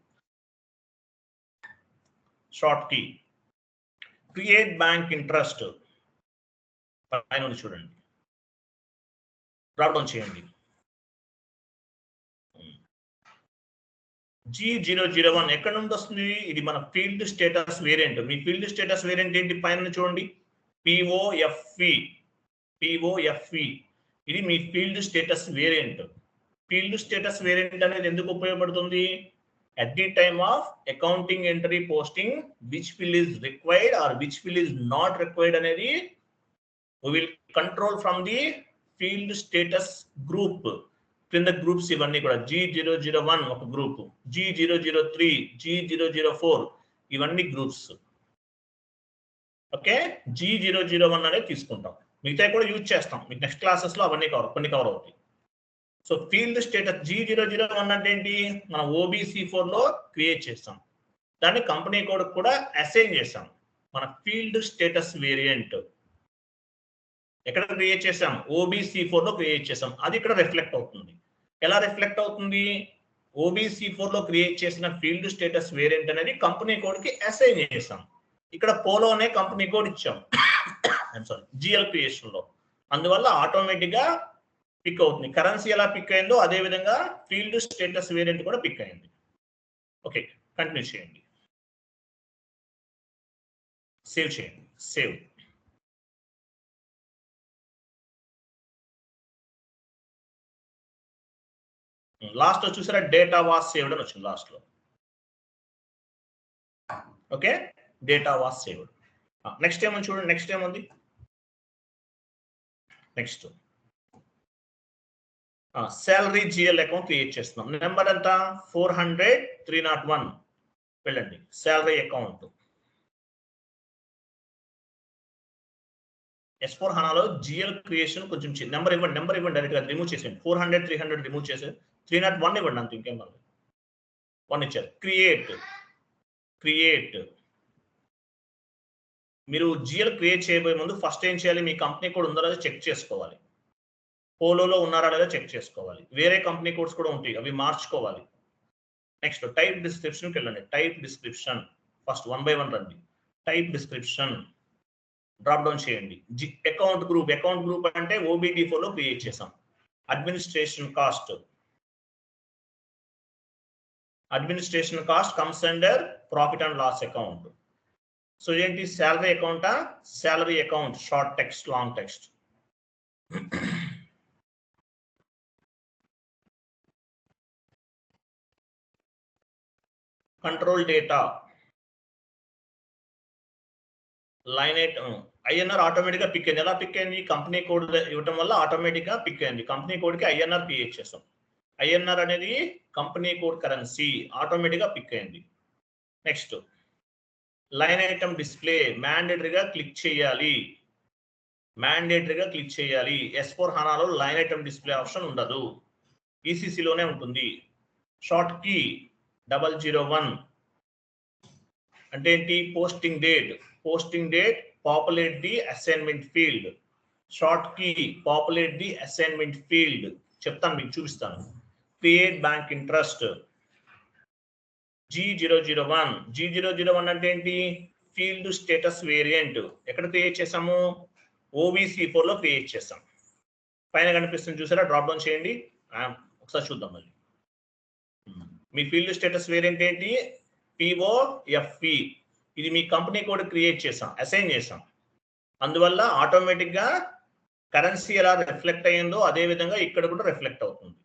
Short key create bank interest పైన ఉంది చూడండి. డ్రాప్ డౌన్ చేయండి. G001 ఎక్కడ నుండి వస్తుంది? ఇది మన ఫీల్డ్ స్టేటస్ వేరియంట్. మీ ఫీల్డ్ స్టేటస్ వేరియంట్ ఏంటి? పైన చూడండి, POFE. ఇది మీ field status variant. Field status variant అనేది ఎందుకు ఉపయోగపడుతుంది? at the time of accounting entry posting, which field is required or which field is not required అనేది we will control from the field status group. కింద గ్రూప్స్ ఇవన్నీ కూడా G001 ఒక గ్రూప్, G003, G004 ఇవన్నీ గ్రూప్స్. ఓకే, G001 అనేది తీసుకుంటాం. మిగతా కూడా యూజ్ చేస్తాం. మీకు నెక్స్ట్ క్లాసెస్ లో అవన్నీ కొన్ని కవర్ అవుతాయి. So so field status G001 అంటే ఏంటి, మనం OBC4 లో క్రియేట్ చేస్తాం, దాన్ని కంపెనీ కోడ్ కూడా అసైన్ చేస్తాం. మన ఫీల్డ్ స్టేటస్ వేరియంట్ ఎక్కడ క్రియేట్ చేసాం, OBC4 లో క్రియేట్ చేసాం, అది ఇక్కడ రిఫ్లెక్ట్ అవుతుంది. ఎలా రిఫ్లెక్ట్ అవుతుంది, OBC4 లో క్రియేట్ చేసిన ఫీల్డ్ స్టేటస్ వేరియంట్ అనేది కంపెనీ కోడ్ కి అసైన్ చేసాం. ఇక్కడ పోలో అనే కంపెనీ కోడ్ ఇచ్చాం GL క్రియేషన్ లో, అందువల్ల ఆటోమేటిక్ గా పిక్ అవుతుంది. కరెన్సీ ఎలా పిక్ అయిందో అదే విధంగా ఫీల్డ్ స్టేటస్ వేరియంట్ కూడా పిక్ అయింది. ఓకే, కంటిన్యూ చేయండి, సేవ్ చేయండి, సేవ్. లాస్ట్ లో చూసారా డేటా వాస్ సేవ్డ్ అని వచ్చింది లాస్ట్ లో. Okay, data was saved. Next ఏమని చూడండి, నెక్స్ట్ ఏముంది, next salary GL account create చేస్తున్నాం. నెంబర్ ఎంత 400 301. వెళ్ళండి salary account. S4 హనాలో GL creation కొంచెం నెంబర్ ఇవ్వండి డైరెక్ట్ గా రిమూవ్ చేసేయండి. 400 300 రిమూవ్ చేసి 301 ఇవ్వండి, అంత ఇంకేం కాదు. 1 ఇచ్చారు. క్రియేట్ మీరు GL క్రియేట్ చేయబోయే ముందు ఫస్ట్ ఏం చేయాలి, మీ కంపెనీ కోడ్ ఉందో లేదో చెక్ చేసుకోవాలి. పోలోలో ఉన్నారా లేదా చెక్ చేసుకోవాలి. వేరే కంపెనీ కోడ్స్ కూడా ఉంటాయి, అవి మార్చుకోవాలి. నెక్స్ట్ టైప్ డిస్క్రిప్షన్కి వెళ్ళండి. టైప్ డిస్క్రిప్షన్ ఫస్ట్ 1 by 1 రండి. టైప్ డిస్క్రిప్షన్ డ్రాప్ డౌన్ చేయండి. అకౌంట్ గ్రూప్ అంటే OBD4 లో క్రియేట్ చేసాం. Administration cost comes under profit and loss account. So ఏంటి, శాలరీ అకౌంటా, salary account, short text, long text. Control data line INR automatic గా పిక్ అయింది. ఎలా పిక్ అయింది, కంపెనీ కోడ్ ఇవ్వటం వల్ల ఆటోమేటిక్ గా పిక్ అయింది. కంపెనీ కోడ్ కి INR క్రియేట్ చేసాం. INR అనేది కంపెనీ కోడ్ కరెన్సీ, ఆటోమేటిక్ గా పిక్ అయింది. నెక్స్ట్ లైన్ ఐటమ్ డిస్ప్లే మ్యాండేటరీగా క్లిక్ చేయాలి. S4 హనాలో లైన్ ఐటమ్ డిస్ప్లే ఆప్షన్ ఉండదు, ECC లోనే ఉంటుంది. షార్ట్ కీ 001 అంటే ఏంటి, posting date populate the assignment field. Short key populate the assignment field చెప్తాను, మీకు చూపిస్తాను. క్రియేట్ బ్యాంక్ ఇంట్రెస్ట్ G001 అంటే ఏంటి, ఫీల్డ్ స్టేటస్ వేరియంట్. ఎక్కడ క్రియేట్ చేసాము, OBC4 లో క్రియేట్ చేసాం. పైన కనిపిస్తుంది చూసారా, డ్రాప్ డౌన్ చేయండి, ఒకసారి చూద్దాం మళ్ళీ. మీ ఫీల్డ్ స్టేటస్ వేరియంట్ ఏంటి, POFP. ఇది మీ కంపెనీ కోడ్ క్రియేట్ చేసాం, అసైన్ చేసాం, అందువల్ల ఆటోమేటిక్ గా కరెన్సీ ఎలా రిఫ్లెక్ట్ అయ్యిందో అదే విధంగా ఇక్కడ కూడా రిఫ్లెక్ట్ అవుతుంది.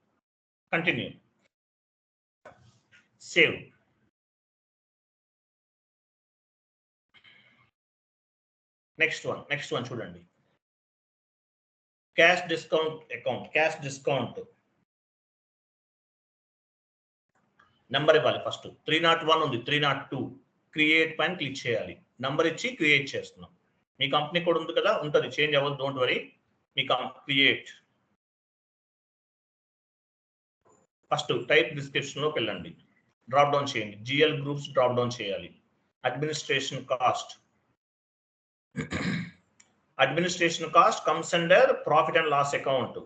Continue, save. నెక్స్ట్ వన్ చూడండి, క్యాష్ డిస్కౌంట్ నెంబర్ ఇవ్వాలి. ఫస్ట్ 301 ఉంది, 302 క్రియేట్ పైన క్లిక్ చేయాలి. నంబర్ ఇచ్చి క్రియేట్ చేస్తున్నాం. మీ కంపెనీ కోడ్ ఉంది కదా, ఉంటుంది, చేంజ్ అవ్వదు, డోంట్ వరీ. మీ క్రియేట్ ఫస్ట్ టైప్ డిస్క్రిప్షన్ లోకి వెళ్ళండి, డ్రాప్ డౌన్ చేయండి. GL గ్రూప్స్ డ్రాప్ డౌన్ చేయాలి. Administration cost comes under profit and loss account.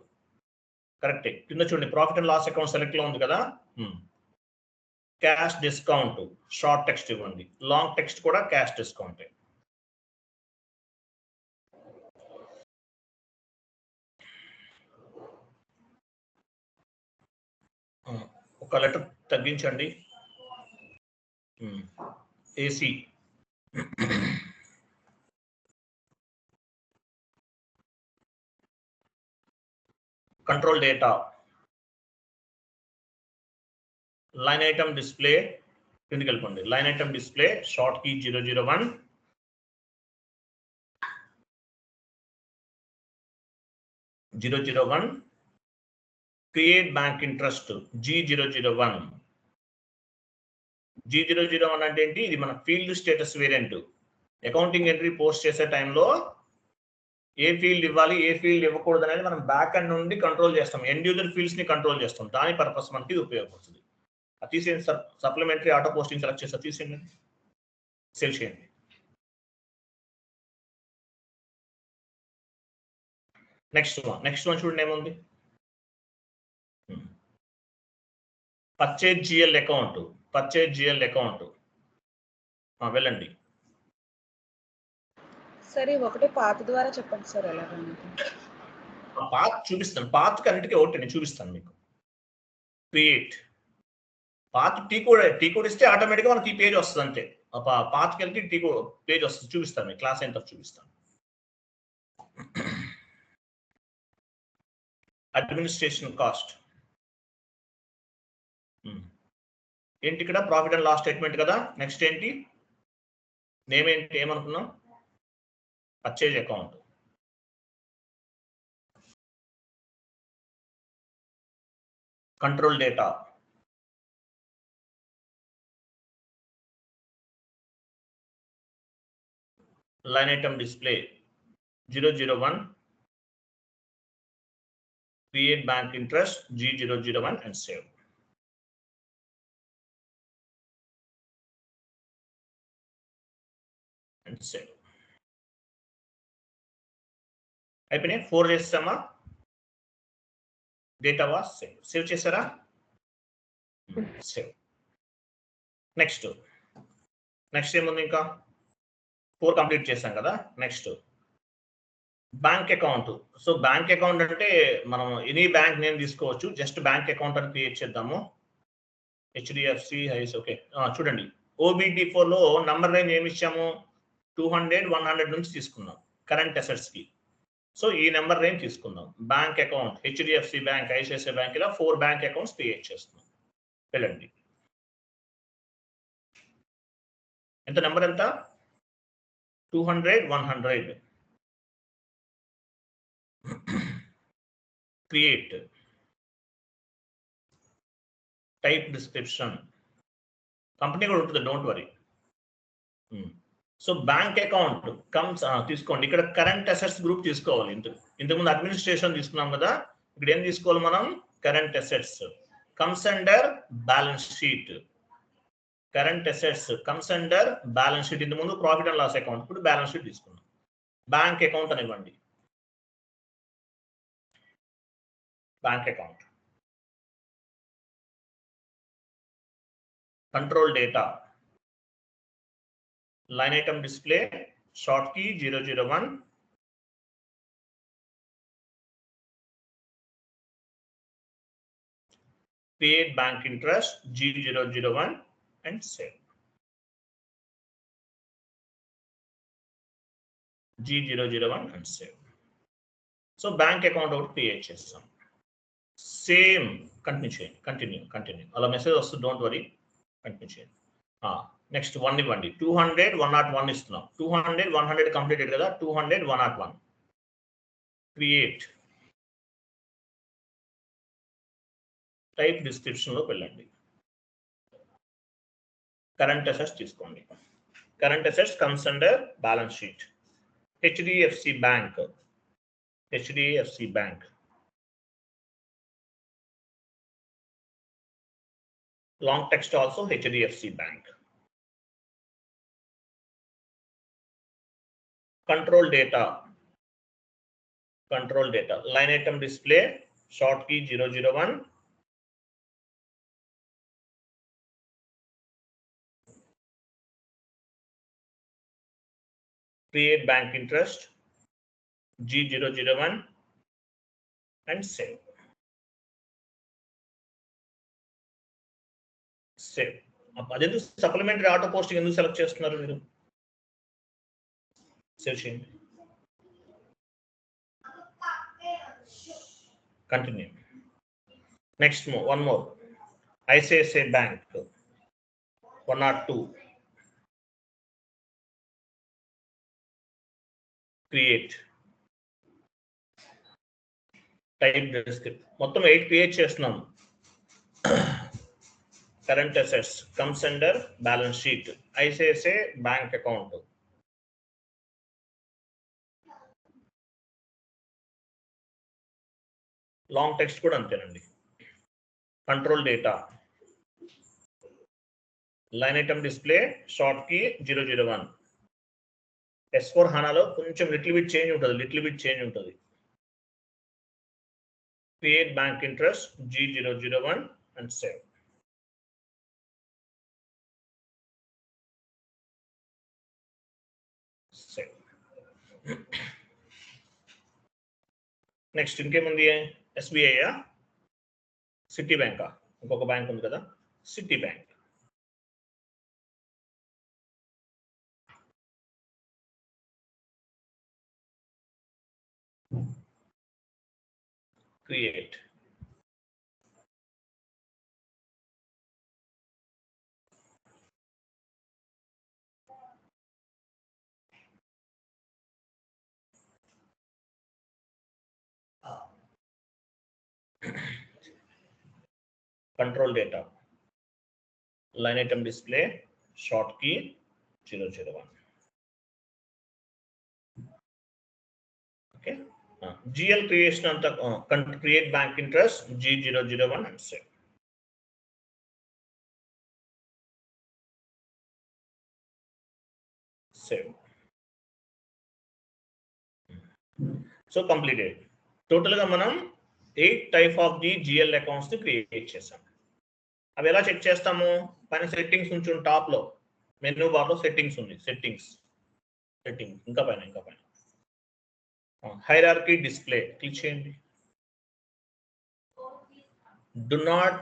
కరెక్టే, కింద చూడండి profit and loss account select లో ఉంది కదా. క్యాష్ డిస్కౌంట్ షార్ట్ టెక్స్ట్ ఇవ్వండి, లాంగ్ టెక్స్ట్ కూడా క్యాష్ డిస్కౌంట్. ఒక లెటర్ తగ్గించండి, AC. Control data line item display కిందకి వెళ్ళిపోండి. Line item display short key 001 create bank interest G001 అంటే ఏంటి, ఇది మన field status variant. Accounting entry post చేసే టైంలో ఏ ఫీల్డ్ ఇవ్వాలి, ఏ ఫీల్డ్ ఇవ్వకూడదు అనేది మనం బ్యాక్ అండ్ నుండి కంట్రోల్ చేస్తాం. ఎండ్ యూజర్ ఫీల్డ్స్ ని కంట్రోల్ చేస్తాం. దాని పర్పస్ మనకి ఇది ఉపయోగపడుతుంది. తీసేయండి సప్లిమెంటరీ ఆటో పోస్టింగ్ సెలెక్ట్ చేస్తా, తీసేయండి, సేవ్ చేయండి. నెక్స్ట్ వన్ చూడండి ఏముంది. పర్చేజ్ జిఎల్ అకౌంట్ వెళ్ళండి. సరే ఒకటే పాత ద్వారా చెప్పండి సార్ ఎలాగ. పాత్ చూపిస్తాను. పాత్కి అన్నిటికీ ఒకటి నేను చూపిస్తాను మీకు. క్రియేట్ పాత్ టీ కోడ్ ఇస్తే ఆటోమేటిక్గా మనకి ఈ పేజ్ వస్తుంది అంతే. పాత్కి వెళ్తే టీ కోడ్ పేజ్ వస్తుంది. చూపిస్తాను మీకు క్లాస్ అయిన తర్వాత చూపిస్తాను. అడ్మినిస్ట్రేషన్ కాస్ట్ ఏంటి ఇక్కడ? ప్రాఫిట్ అండ్ లాస్ స్టేట్మెంట్ కదా. నెక్స్ట్ ఏంటి? నేమ్ ఏంటి? ఏమనుకున్నాం? Purchase account. Control data, line item display 001, create bank interest G001 and save. అయిపోయినాయి. 4 చేస్తామా? డేటా వాస్ సేవ్ చేశారా? సేవ్. నెక్స్ట్ ఏముంది? ఇంకా 4 కంప్లీట్ చేసాం కదా. Next bank account. So bank account అంటే మనం ఎనీ బ్యాంక్ నేమ్ తీసుకోవచ్చు. జస్ట్ బ్యాంక్ అకౌంట్ అని క్రియేట్ చేద్దాము. HDFC హైస్. ఓకే, చూడండి OBD4 లో నంబర్ రేంజ్ ఏమి ఇచ్చాము? 200, 100 నుంచి తీసుకున్నాం కరెంట్ అసెట్స్ కి. సో ఈ నెంబర్ రేంజ్ తీసుకుందాం. Bank account HDFC bank, ICICI bank, ఇలా 4 బ్యాంక్ అకౌంట్స్ క్రియేట్ చేస్తున్నాం. వెళ్ళండి. ఎంత నెంబర్? ఎంత? 200, 100. క్రియేట్. Type description. కంపెనీ కూడా ఉంటుంది, don't worry. So bank account comes తీసుకోండి. ఇక్కడ కరెంట్ అసెట్స్ గ్రూప్ తీసుకోవాలి. ఇంతకుముందు అడ్మినిస్ట్రేషన్ తీసుకున్నాం కదా. ఇక్కడ ఏం తీసుకోవాలి మనం? Current assets comes under balance sheet. Current assets comes under balance sheet. ఇంతకుముందు ప్రాఫిట్ అండ్ లాస్ అకౌంట్, ఇప్పుడు బ్యాలెన్స్ షీట్ తీసుకున్నాం. బ్యాంక్ అకౌంట్ అని ఇవ్వండి. Bank account. Control data, line item display, short key 001, create bank interest G001 and save. G001 and save. So bank account out create chestam. Same continue. Ala message vastu, don't worry, continue cheyandi. Next 1 ఇవ్వండి. 200, 101 ఇస్తున్నాం. 200, 100 కంప్లీటెడ్ కదా. 200, 101. క్రియేట్. టైప్ డిస్క్రిప్షన్ లోకి వెళ్ళండి. కరెంట్ అసెట్స్ తీసుకోండి. Current assets comes under balance sheet. HDFC bank. Long text also HDFC bank. Control data. Line item display, short key 001. Create bank interest G001 and save. Save. అదేందుకు సప్లిమెంటరీ ఆటో పోస్టింగ్ ఎందుకు సెలెక్ట్ చేస్తున్నారు మీరు? సేవ్ చేయండి. Continue. Next one more. ICICI bank 102. Create. Type description. మొత్తం 8 క్రియేట్ చేస్తున్నాం. Current assets comes under balance sheet. ICICI bank account. Long text కూడా అంతేనండి. Control data, line item display, short key 001. S4 HANAలో కొంచెం లిటిల్ బిట్ చేంజ్ ఉంటుంది. Create bank interest G001 and save. Next ఇంకేముంది? SBI, సిటీ బ్యాంకా, ఇంకొక బ్యాంక్ ఉంది కదా, Citi bank. Create. Control data, line item display, short key 001. Okay. GL creation anta create bank interest G001 and save. So completed. Total ga manam 8 type of the GL accounts ని క్రియేట్ చేసాం. అవి ఎలా చెక్ చేస్తాము? పైన సెట్టింగ్స్ నుంచి టాప్ లో మెనూ బార్ లో సెట్టింగ్స్ ఉంది. సెట్టింగ్ ఇంకా పైన హైరార్కీ డిస్ప్లే క్లిక్ చేయండి. Do not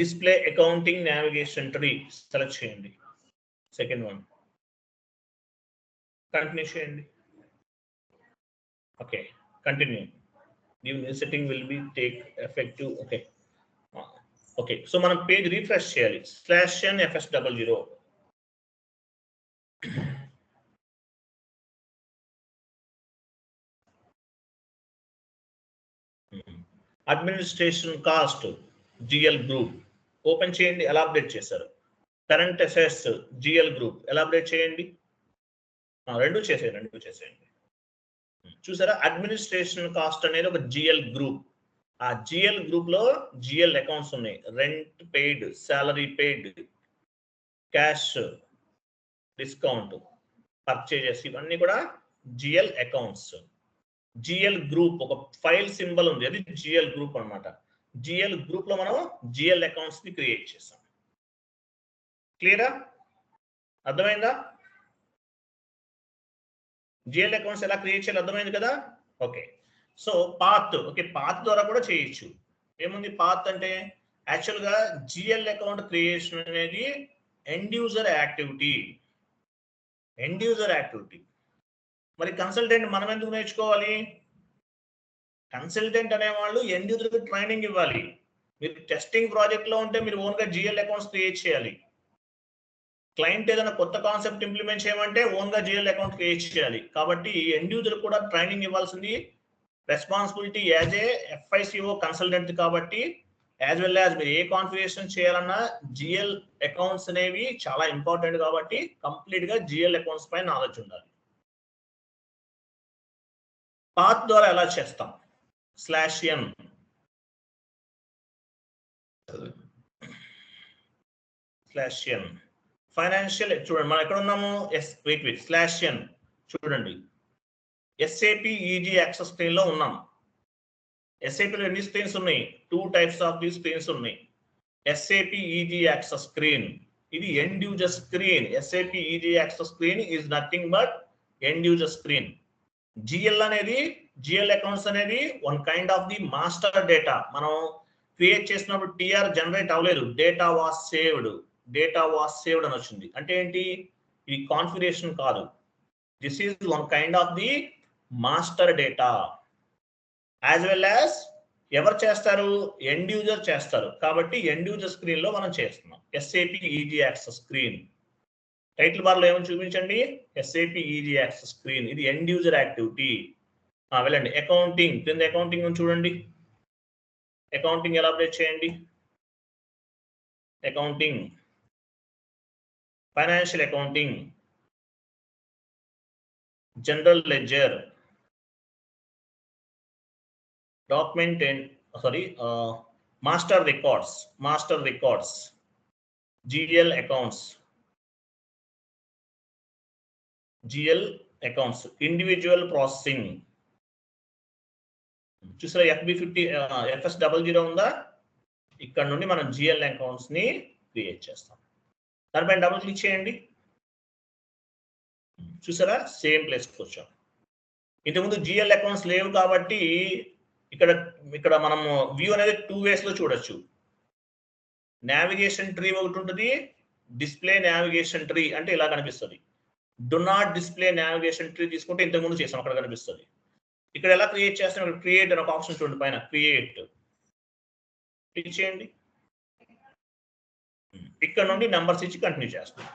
display accounting navigation tree select చేయండి. సెకండ్ వన్ కంటిన్యూ చేయండి. Okay, continue. New setting will be take effective. Okay, so మనం పేజ్ రిఫ్రెష్ చేయాలి. /n FS00. Administration cost GL group open చేయండి. ఎలా అప్డేట్ చేశారు? కరెంట్ అసెట్స్ GL గ్రూప్ ఎలా అప్డేట్ చేయండి? రెండు చేసేయండి. చూసారా, అడ్మినిస్ట్రేషన్ కాస్ట్ అనేది ఒక GL గ్రూప్. ఆ GL గ్రూప్ లో GL అకౌంట్స్ ఉన్నాయి. Rent paid, salary paid, cash, discount, purchases, ఇవన్నీ కూడా GL అకౌంట్స్. GL గ్రూప్ ఒక ఫైల్ సింబల్ ఉంది, అది GL గ్రూప్ అన్నమాట. GL గ్రూప్ లో మనం GL అకౌంట్స్ ని క్రియేట్ చేసాం. క్లియరా? అర్థమైందా? GL అకౌంట్స్ ఎలా క్రియేట్ చేయాలి అర్థమైంది కదా? ఓకే, సో పాత్ ద్వారా కూడా చేయొచ్చు. ఏముంది పాత్ అంటే? యాక్చువల్ గా GL అకౌంట్ క్రియేషన్ అనేది ఎండ్ యూజర్ యాక్టివిటీ. మరి కన్సల్టెంట్ మనం ఎందుకు నేర్చుకోవాలి? కన్సల్టెంట్ అనేవాళ్ళు ఎండ్ యూజర్ కి ట్రైనింగ్ ఇవ్వాలి. మీరు టెస్టింగ్ ప్రాజెక్ట్ లో ఉంటే మీరు ఓన్ గా GL అకౌంట్స్ క్రియేట్ చేయాలి. క్లయింట్ ఏదైనా కొత్త కాన్సెప్ట్ ఇంప్లిమెంట్ చేయమంటే ఓన్ గా GL అకౌంట్ క్రియేట్ చేయాలి. కాబట్టి ఎండ్ యూజర్ కూడా ట్రైనింగ్ ఇవ్వాల్సింది responsibility as a FICO consultant. కాబట్టి యాజ్ వెల్ యాజ్ మీరు ఏ కాన్ఫిగరేషన్ చేయాలన్నా GL అకౌంట్స్ అనేవి చాలా ఇంపార్టెంట్. కాబట్టి కంప్లీట్ గా GL అకౌంట్స్ పై నాలెడ్జ్ ఉండాలి. పాత్ ద్వారా ఎలా చేస్తాం? /n financial. చూడండి మనం ఎక్కడ ఉన్నాము? /n చూడండి, SAP EG యాక్సెస్ స్క్రీన్ లో ఉన్నాం. SAP లో ఎన్ని స్క్రీన్స్ ఉన్నాయి? 2 types ఆఫ్ ది స్క్రీన్స్ ఉన్నాయి. SAP EG యాక్సెస్ స్క్రీన్, ఇది end user screen. SAP EG access screen is nothing but end user screen. GL accounts అనేది one kind of the master data. మనం క్రియేట్ చేసినప్పుడు TR జనరేట్ అవ్వలేదు, డేటా వాస్ సేవ్డ్ అని వచ్చింది. అంటే ఏంటి? ఇది కాన్ఫిగరేషన్ కాదు. This is one kind of the master data. As well as ఎవరు చేస్తారు? ఎండ్ యూజర్ చేస్తారు. కాబట్టి ఎండ్ యూజర్ స్క్రీన్ లో మనం చేస్తున్నాం. SAP EG access screen. Title bar లో ఏమని చూపించండి? SAP EG access screen. ఇది ఎండ్ యూజర్ యాక్టివిటీ. వెళ్ళండి అకౌంటింగ్, కింద అకౌంటింగ్ చూడండి. అకౌంటింగ్ ఎలా అప్డేట్ చేయండి? Accounting, financial accounting, general ledger, document and sorry master records GL accounts individual processing. చూసారా FB50 FS00 ఉందా, ఇక్కడ నుండి మనం GL అకౌంట్స్ ని క్రియేట్ చేస్తాం. దానిపైన డబుల్ క్లిక్ చేయండి. చూసారా సేమ్ ప్లేస్కి వచ్చాం. ఇంతకుముందు GL అకౌంట్స్ లేవు కాబట్టి ఇక్కడ మనము వ్యూ అనేది 2 ways లో చూడొచ్చు. నావిగేషన్ ట్రీ ఒకటి ఉంటుంది, డిస్ప్లే నావిగేషన్ ట్రీ అంటే ఇలా కనిపిస్తుంది. Do not display navigation tree తీసుకుంటే ఇంతకుముందు చేసాం, అక్కడ కనిపిస్తుంది. ఇక్కడ ఎలా క్రియేట్ చేస్తాం, ఇక్కడ క్రియేట్ అని ఒక ఆప్షన్ చూడండి పైన, క్రియేట్ క్లిక్ చేయండి. ఇక్కడ నుండి నంబర్స్ ఇచ్చి కంటిన్యూ చేస్తాం.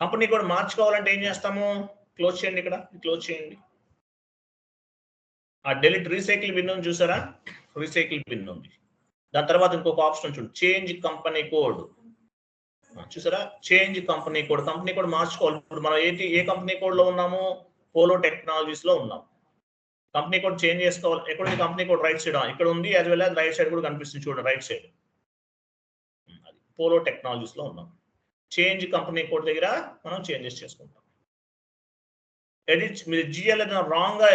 కంపెనీ కూడా మార్చుకోవాలంటే ఏం చేస్తాము, క్లోజ్ చేయండి. ఇక్కడ క్లోజ్ చేయండి. ఆ డెలిట్ రీసైకిల్ బిన్ ఉంది చూసారా, రీసైకిల్ బిన్ ఉంది. దాని తర్వాత ఇంకొక ఆప్షన్ చూడండి, చేంజ్ కంపెనీ కోడ్. చూసారా చేంజ్ కంపెనీ కోడ్ మార్చుకోవాలి. ఇప్పుడు మనం ఏ కంపెనీ కోడ్ లో ఉన్నాము, పోలో టెక్నాలజీస్ లో ఉన్నాం. కంపెనీ కోడ్ చేంజ్ చేసుకోవాలి. ఎక్కడ ఉంది కంపెనీ కోడ్, రైట్ సైడ్ ఇక్కడ ఉంది, as well as right side కూడా కనిపిస్తుంది చూడండి, రైట్ సైడ్. అది పోలో టెక్నాలజీస్ లో ఉన్నాం. చేంజ్ కంపెనీ కోడ్ దగ్గర మనం చేంజెస్ చేసుకుంటాం. ఎడిట్, మీరు GL రాంగ్ గా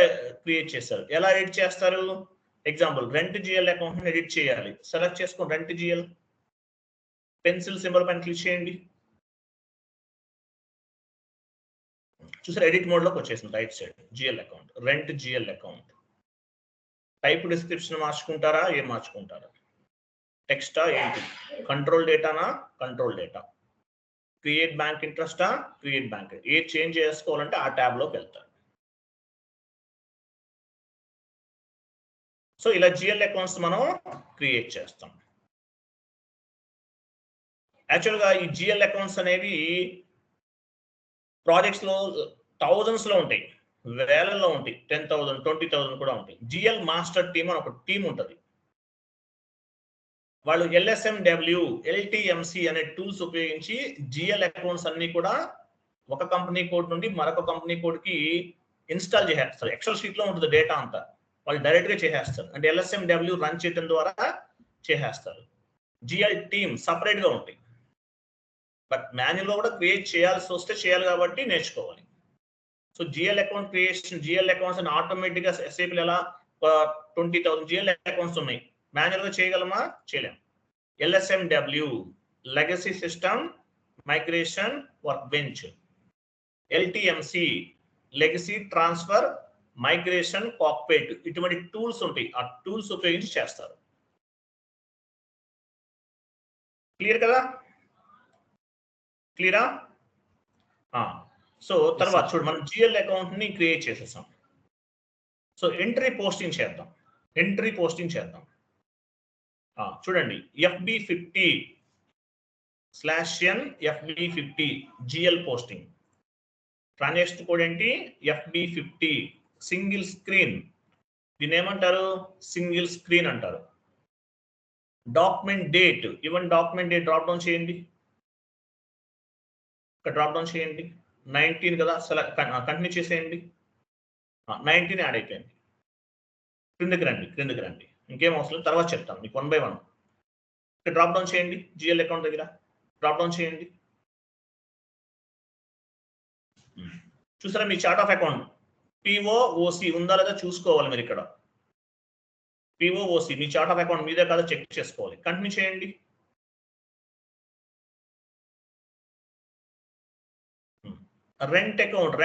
క్రియేట్ చేస్తారు. ఎలా ఎడిట్ చేస్తారు, example rent GL account edit చేయాలి. సెలెక్ట్ చేసుకోండి రెంట్ GL, పెన్సిల్ సింబల్ పైన క్లిక్ చేయండి. చూసారు ఎడిట్ మోడ్ లోకి వచ్చేసింది, right side GL account, rent GL account. Type description మార్చుకుంటారా, ఏం మార్చుకుంటారా, టెక్స్టా ఏంటి, కంట్రోల్ డేటానా, కంట్రోల్ డేటా, క్రియేట్ బ్యాంక్ ఇంట్రెస్టా, క్రియేట్ బ్యాంక్, ఏ చేంజ్ చేసుకోవాలంటే ఆ ట్యాబ్ లోకి వెళ్తారు. సో ఇలా GL అకౌంట్స్ మనం క్రియేట్ చేస్తాం. యాక్చువల్గా ఈ GL అకౌంట్స్ అనేవి ప్రాజెక్ట్స్ లో థౌజండ్స్ లో ఉంటాయి, వేలల్లో ఉంటాయి, 10,000 20,000 కూడా ఉంటాయి. GL మాస్టర్ టీమ్ అని ఒక టీం ఉంటుంది. వాళ్ళు LSMW LTMC అనే టూల్స్ ఉపయోగించి GL అకౌంట్స్ అన్ని కూడా ఒక కంపెనీ కోడ్ నుండి మరొక కంపెనీ కోడ్ కి ఇన్స్టాల్ చేసేస్తారు. ఎక్సెల్ షీట్ లో ఉంటుంది డేటా అంతా, వాళ్ళు డైరెక్ట్ గా చేసేస్తారు. అంటే LSMW రన్ చేయడం ద్వారా చేసేస్తారు. GL టీమ్ సపరేట్ గా ఉంటాయి, బట్ మాన్యువల్ లో కూడా క్రియేట్ చేయాల్సి వస్తే చేయాలి కాబట్టి నేర్చుకోవాలి. So GL account creation, GL accounts అని ఆటోమేటిక్ గా SAP ఎలా 20,000 GL అకౌంట్స్ ఉన్నాయి, మాన్యువల్ గా చేయగలమా, చేయలేం. LSMW legacy system migration work bench, LTMC legacy transfer migration cockpit, ఇటువంటి టూల్స్ ఉంటాయి. ఆ టూల్స్ ఉపయోగించి చేస్తారు. క్లియర్ కదా, క్లియరా? సో తర్వాత చూడు, మనం GL అకౌంట్ ని క్రియేట్ చేసేసాం. సో ఎంట్రీ పోస్టింగ్ చేద్దాం. చూడండి FB50/N FB50 GL posting. Transaction code ఏంటి, FB50 సింగిల్ స్క్రీన్. దీని ఏమంటారు, సింగిల్ స్క్రీన్ అంటారు. Document date, even document date drop down చేయండి. ఇక్కడ డ్రాప్ డౌన్ చేయండి, 19 కదా, కంటిన్యూ చేసేయండి. 19 యాడ్ అయిపోయింది. క్రిందకి రండి, ఇంకేం అవసరం లేదు, తర్వాత చెప్తాను మీకు 1 by 1. ఇక్కడ డ్రాప్ డౌన్ చేయండి, GL అకౌంట్ దగ్గర డ్రాప్ డౌన్ చేయండి. చూసారా మీ చార్ట్ ఆఫ్ అకౌంట్ POOC ఉందా లేదా చూసుకోవాలి మీరు. ఇక్కడ POOC me chart of account మీదే కదా చెక్ చేసుకోవాలి. కంటిన్యూ చేయండి. రెంట్ అకౌంట్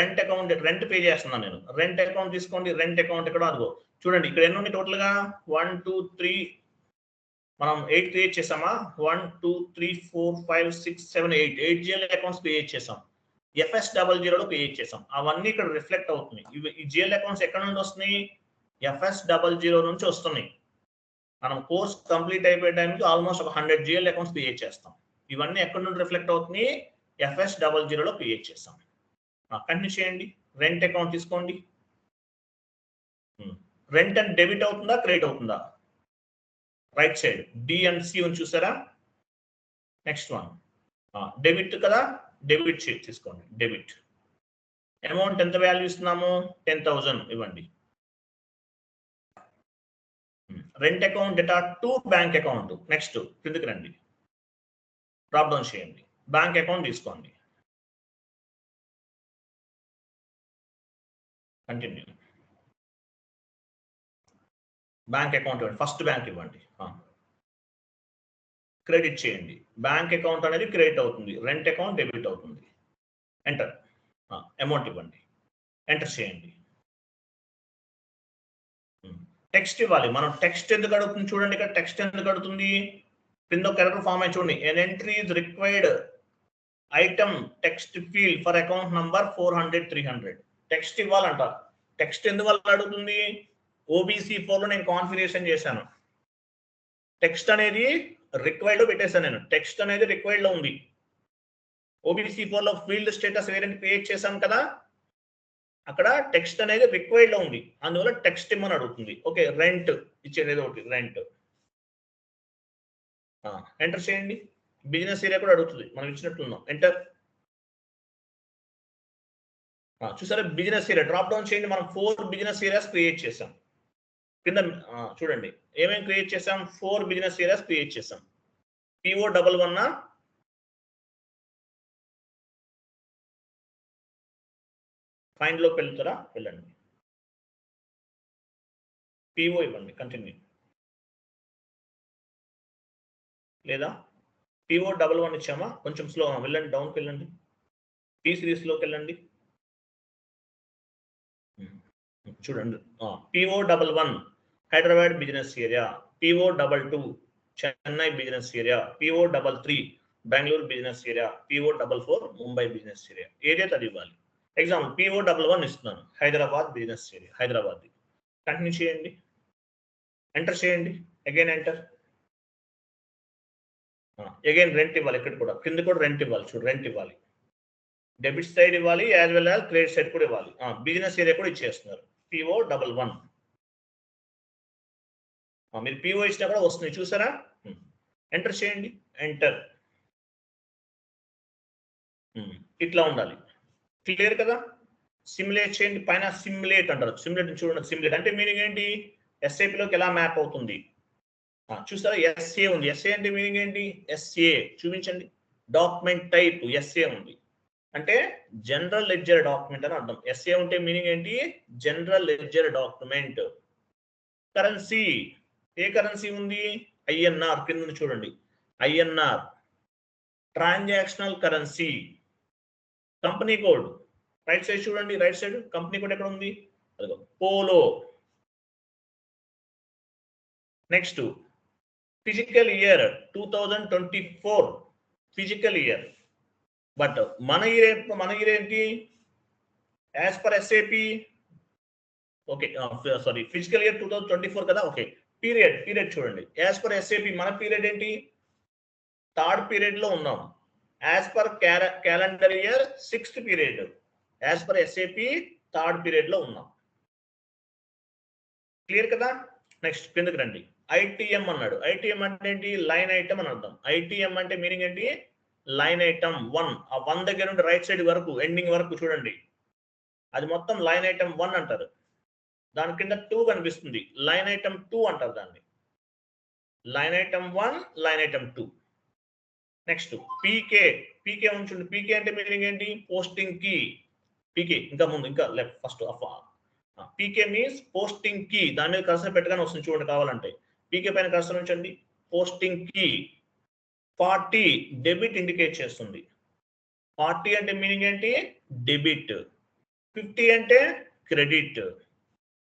రెంట్ పే చేస్తున్నాను నేను. రెంట్ అకౌంట్ తీసుకోండి. రెంట్ అకౌంట్ ఇక్కడ అదిగో చూడండి, ఇక్కడ ఎన్ని ఉన్నాయి టోటల్ గా, 1 2 3 మనం 8 క్రియేట్ చేసామా, 1 2 3 4 5 6 7 8 GL అకౌంట్స్ క్రియేట్ చేసాం. FS00 లో క్రియేట్ చేసాం. అవన్నీ ఇక్కడ రిఫ్లెక్ట్ అవుతున్నాయి. ఈ GL అకౌంట్స్ ఎక్కడ నుండి వస్తున్నాయి, FS00 నుంచి వస్తున్నాయి. మనం కోర్స్ కంప్లీట్ అయిపోయే టైంకి ఆల్మోస్ట్ ఒక 100 GL అకౌంట్స్ క్రియేట్ చేస్తాం. ఇవన్నీ ఎక్కడ నుండి రిఫ్లెక్ట్ అవుతున్నాయి, FS00 లో క్రియేట్ చేస్తాం. కంటిన్యూ చేయండి. రెంట్ అకౌంట్ తీసుకోండి. రెంట్ అండ్ డెబిట్ అవుతుందా, క్రెడిట్ అవుతుందా, right side D and C అని చూసారా. నెక్స్ట్ వన్ డెబిట్ కదా, డెబిట్ తీసుకోండి. అమౌంట్ ఎంత వాల్యూ ఇస్తున్నాము 10,000 ఇవ్వండి. Rent account data to bank account. Next కిందకి రండి, డ్రాప్ డౌన్ చేయండి, బ్యాంక్ అకౌంట్ తీసుకోండి, కంటిన్యూ. బ్యాంక్ అకౌంట్ ఇవ్వండి, ఫస్ట్ బ్యాంక్ ఇవ్వండి, క్రెడిట్ చేయండి. బ్యాంక్ అకౌంట్ అనేది క్రెడిట్ అవుతుంది, రెంట్ అకౌంట్ డెబిట్ అవుతుంది. ఎంటర్, అమౌంట్ ఇవ్వండి, ఎంటర్ చేయండి. టెక్స్ట్ ఇవ్వాలి. మనం టెక్స్ట్ ఎందుకు అడుగుతుంది చూడండి, ఇక్కడ టెక్స్ట్ ఎందుకు అడుగుతుంది, కింద ఒక ఎర్రర్ ఫామ్ అయి చూడండి. An entry is required item text field for account number 400 300. Text ఇవ్వాలంట. టెక్స్ట్ ఎందువల్ల అడుగుతుంది, ఓబీసీ 4 లో నేను కాన్ఫిగరేషన్ చేశాను. టెక్స్ట్ అనేది రిక్వైర్డ్ లో పెట్టేశాను నేను. టెక్స్ట్ అనేది రిక్వైర్డ్ లో ఉంది. ఓబీసీ 4 లో ఫీల్డ్ స్టేటస్ వేరియంట్ క్రియేట్ చేశాను కదా, అక్కడ టెక్స్ట్ అనేది రిక్వైర్డ్ లో ఉంది, అందువల్ల టెక్స్ట్ ఇమ్మని అడుగుతుంది. ఓకే, రెంట్ ఇచ్చేది ఒకటి, రెంట్ ఎంటర్ చేయండి. బిజినెస్ ఏరియా కూడా అడుగుతుంది, మనం ఇచ్చినట్లున్నాం. ఎంటర్. చూసారా, బిజినెస్ ఏరియా డ్రాప్ డౌన్ చేయండి. మనం 4 బిజినెస్ ఏరియాస్ క్రియేట్ చేసాం. కింద చూడండి ఏమేమి క్రియేట్ చేసాం, 4 బిజినెస్ ఏరియాస్ క్రియేట్ చేసాం. PO11 ఫైండ్ లోకి వెళ్తారా, వెళ్ళండి, PO ఇవ్వండి, కంటిన్యూ. లేదా PO11 ఇచ్చామా, కొంచెం స్లో వెళ్ళండి, డౌన్కి వెళ్ళండి, P సిరీస్లోకి వెళ్ళండి. చూడండి, PO11 Hyderabad business area, PO22 Chennai business area, PO33 Bengaluru business area, PO44 Mumbai business area. Area అది ఇవ్వాలి. ఎగ్జాంపుల్ PO11 ఇస్తున్నాను, Hyderabad business area, Hyderabad. Continue చేయండి, ఎంటర్ చేయండి, అగైన్ ఎంటర్. అగైన్ రెంట్ ఇవ్వాలి, ఇక్కడ కూడా కింద కూడా రెంట్ ఇవ్వాలి. చూడు, రెంట్ ఇవ్వాలి, డెబిట్ సైడ్ ఇవ్వాలి, as well as credit side కూడా ఇవ్వాలి. బిజినెస్ ఏరియా కూడా ఇచ్చేస్తున్నారు, PO11. మీరు PO ఇచ్చినా కూడా వస్తుంది, చూసారా. ఎంటర్ చేయండి, ఎంటర్. ఇట్లా ఉండాలి, క్లియర్ కదా. సిమ్యులేట్ చేయండి, పైన సిమ్యులేట్ అంటారు. సిమ్యులేట్ చూడండి, సిమ్యులేట్ అంటే మీనింగ్ ఏంటి, ఎస్ఏపిలోకి ఎలా మ్యాప్ అవుతుంది. చూసారా, ఎస్ఏ ఉంది. ఎస్ఏ అంటే మీనింగ్ ఏంటి, ఎస్ఏ చూపించండి. డాక్యుమెంట్ టైప్ ఎస్ఏ ఉంది అంటే జనరల్ లెడ్జర్ డాక్యుమెంట్ అని అర్థం. ఎస్ఏ ఉంటే మీనింగ్ ఏంటి, జనరల్ లెడ్జర్ డాక్యుమెంట్. కరెన్సీ, ఏ కరెన్సీ ఉంది, ఐఎన్ఆర్. కింద చూడండి, INR transactional currency. Company code right side చూడండి, రైట్ సైడ్ కంపెనీ కోడ్ ఎక్కడ ఉంది, అదిగో polo. Next physical year 2024 physical year. But మన ఇయర్ ఏంటి, as per SAP. Okay, sorry, physical year 2024 కదా. ఓకే, పీరియడ్ చూడండి, యాజ్ పర్ ఎస్ఏపి మన పీరియడ్ ఏంటి, 3rd పీరియడ్ లో ఉన్నాం. As per calendar year 6th period. As per SAP 3rd period లో ఉన్నాం. క్లియర్ కదా. నెక్స్ట్ కిందకి రండి, ఐటీఎం అన్నాడు. ఐటీఎం అంటే ఏంటి, లైన్ ఐటమ్ అని అర్థం. ఐటీఎం అంటే మీనింగ్ ఏంటి, లైన్ ఐటమ్ 1. ఆ 1 దగ్గర నుండి రైట్ సైడ్ వరకు ఎండింగ్ వరకు చూడండి, అది మొత్తం లైన్ ఐటమ్ 1 అంటారు. దాని కింద 2 కనిపిస్తుంది, లైన్ ఐటమ్ 2 అంటారు దాన్ని. Line item 1, line item 2. Next PK ఉంచండి. పీకే అంటే మీనింగ్ ఏంటి, పోస్టింగ్ కీ. పీకే ఇంకా ముందు, ఇంకా లెఫ్ట్ ఫస్ట్. పీకే మీన్స్ పోస్టింగ్ కీ. దాని మీద కర్సర్ పెట్టగానే వస్తుంది చూడండి, కావాలంటే పీకే పైన కర్సర్ ఉంచండి. Posting key. 40 డెబిట్ ఇండికేట్ చేస్తుంది. 40 అంటే మీనింగ్ ఏంటి, డెబిట్. 50 అంటే credit.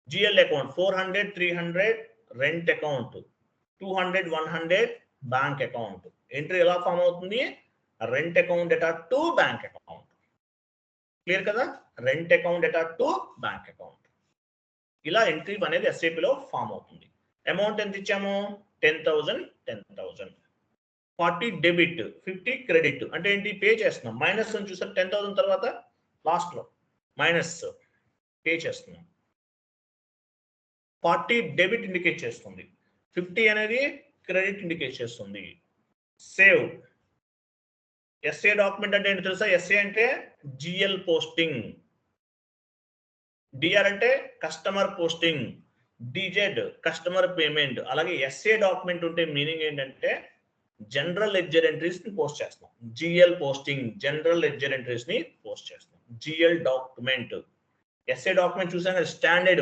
GL account 400 300 rent account, 200 100 bank account. Entry ఎలా ఫామ్ అవుతుంది, rent account data to bank account. Clear కదా, rent account data to bank account. ఇలా ఎంట్రీ అనేది ఎస్ఏపిలో ఫామ్ అవుతుంది. అమౌంట్ ఎంత ఇచ్చాము, 10,000. 40 డెబిట్, 50 క్రెడిట్. అంటే ఏంటి, పే చేస్తున్నాం. మైనస్ అని చూసారు 10,000 తర్వాత లాస్ట్ లో మైనస్ పే చేస్తున్నాం. 40 డెబిట్ ఇండికేట్ చేస్తుంది, 50 అనేది క్రెడిట్ ఇండికేట్ చేస్తుంది. సేవ్. ఎస్ఏ డాక్యుమెంట్ అంటే ఏంటి తెలుసా, ఎస్ఏ అంటే జిఎల్ పోస్టింగ్. డిఆర్ అంటే customer posting, DZ customer payment. అలాగే ఎస్ఏ డాక్యుమెంట్ ఉంటే మీనింగ్ ఏంటంటే జనరల్ లెడ్జర్ ఎంట్రీస్ ని పోస్ట్ చేస్తాం. GL posting, general ledger entries ని పోస్ట్ చేస్తాం. GL document. ఎస్ఏ డాక్యుమెంట్ చూసాం కదా, స్టాండర్డ్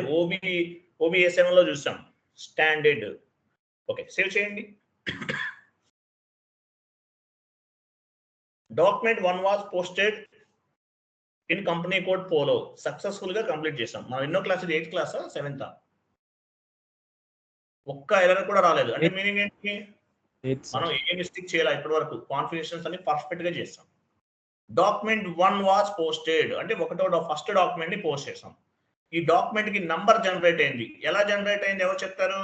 ఓబిఎస్ఎం లో చూసాం స్టాండర్డ్. ఓకే, సేవ్ చేయండి. Document 1 was posted in company code పోలో. సక్సెస్ఫుల్ గా కంప్లీట్ చేసాం. మనం ఎన్నో క్లాస్? 8th క్లాసా 7th? ఒక్క ఎర్రర్ కూడా రాలేదు. అంటే మీనింగ్ ఏంటి? మనం ఏ మిస్టేక్ చేయాలి ఇప్పటి వరకు? కాన్ఫిగరేషన్స్ అన్ని పర్ఫెక్ట్ గా చేస్తాం. డాక్యుమెంట్ 1 వాజ్ పోస్టెడ్ అంటే ఫస్ట్ డాక్యుమెంట్ ని పోస్ట్ చేసాం. ఈ డాక్యుమెంట్ కి నంబర్ జనరేట్ అయింది. ఎలా జనరేట్ అయింది ఎవరు చెప్తారు?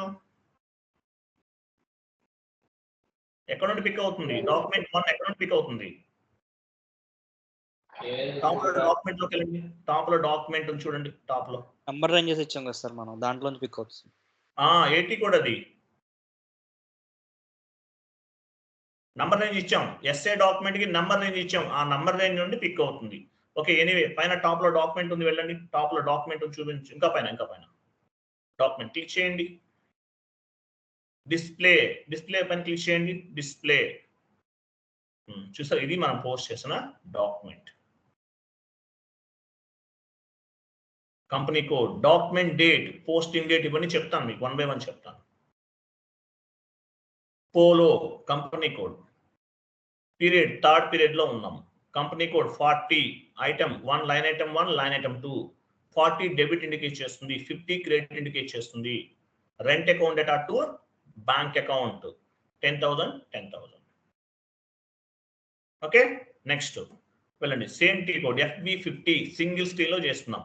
ఎక్కడ నుండి పిక్ అవుతుంది? డాక్యుమెంట్ 1 ఎక్కడ నుండి పిక్ అవుతుంది? టాప్ లో డాక్యుమెంట్ లోకి వెళ్ళండి. టాప్ లో డాక్యుమెంట్ చూడండి. టాప్ లో నంబర్ రేంజెస్ ఇచ్చాం కదా సార్, మనం దాంట్లో నుంచి పిక్ అవుతుంది. 80 కూడా అది నంబర్ రేంజ్ ఇచ్చాం. ఎస్ఏ డాక్యుమెంట్ కి నంబర్ రేంజ్ ఇచ్చాం. ఆ నంబర్ రేంజ్ నుండి పిక్ అవుతుంది. ఓకే, ఎనీవే పైన టాప్ లో డాక్యుమెంట్ ఉంది, వెళ్ళండి. టాప్ లో డాక్యుమెంట్ చూపించు. ఇంకా పైన డాక్యుమెంట్ క్లిక్ చేయండి. డిస్ప్లే పైన క్లిక్ చేయండి. డిస్ప్లే చూసారు, ఇది మనం పోస్ట్ చేసిన document. Company code, document date, posting date ఇవన్నీ చెప్తాను మీకు 1 by 1 చెప్తాను. Polo company code, period 3rd period లో ఉన్నాం. Company code 40, item 1, line item 1, line item 2. 40 debit indicate చేస్తుంది, 50 క్రెడిట్ ఇండికేట్ చేస్తుంది. Rent account data to bank account 10,000. Okay, next వెళ్ళండి. Same T code FB50 single screen లో చేస్తున్నాం.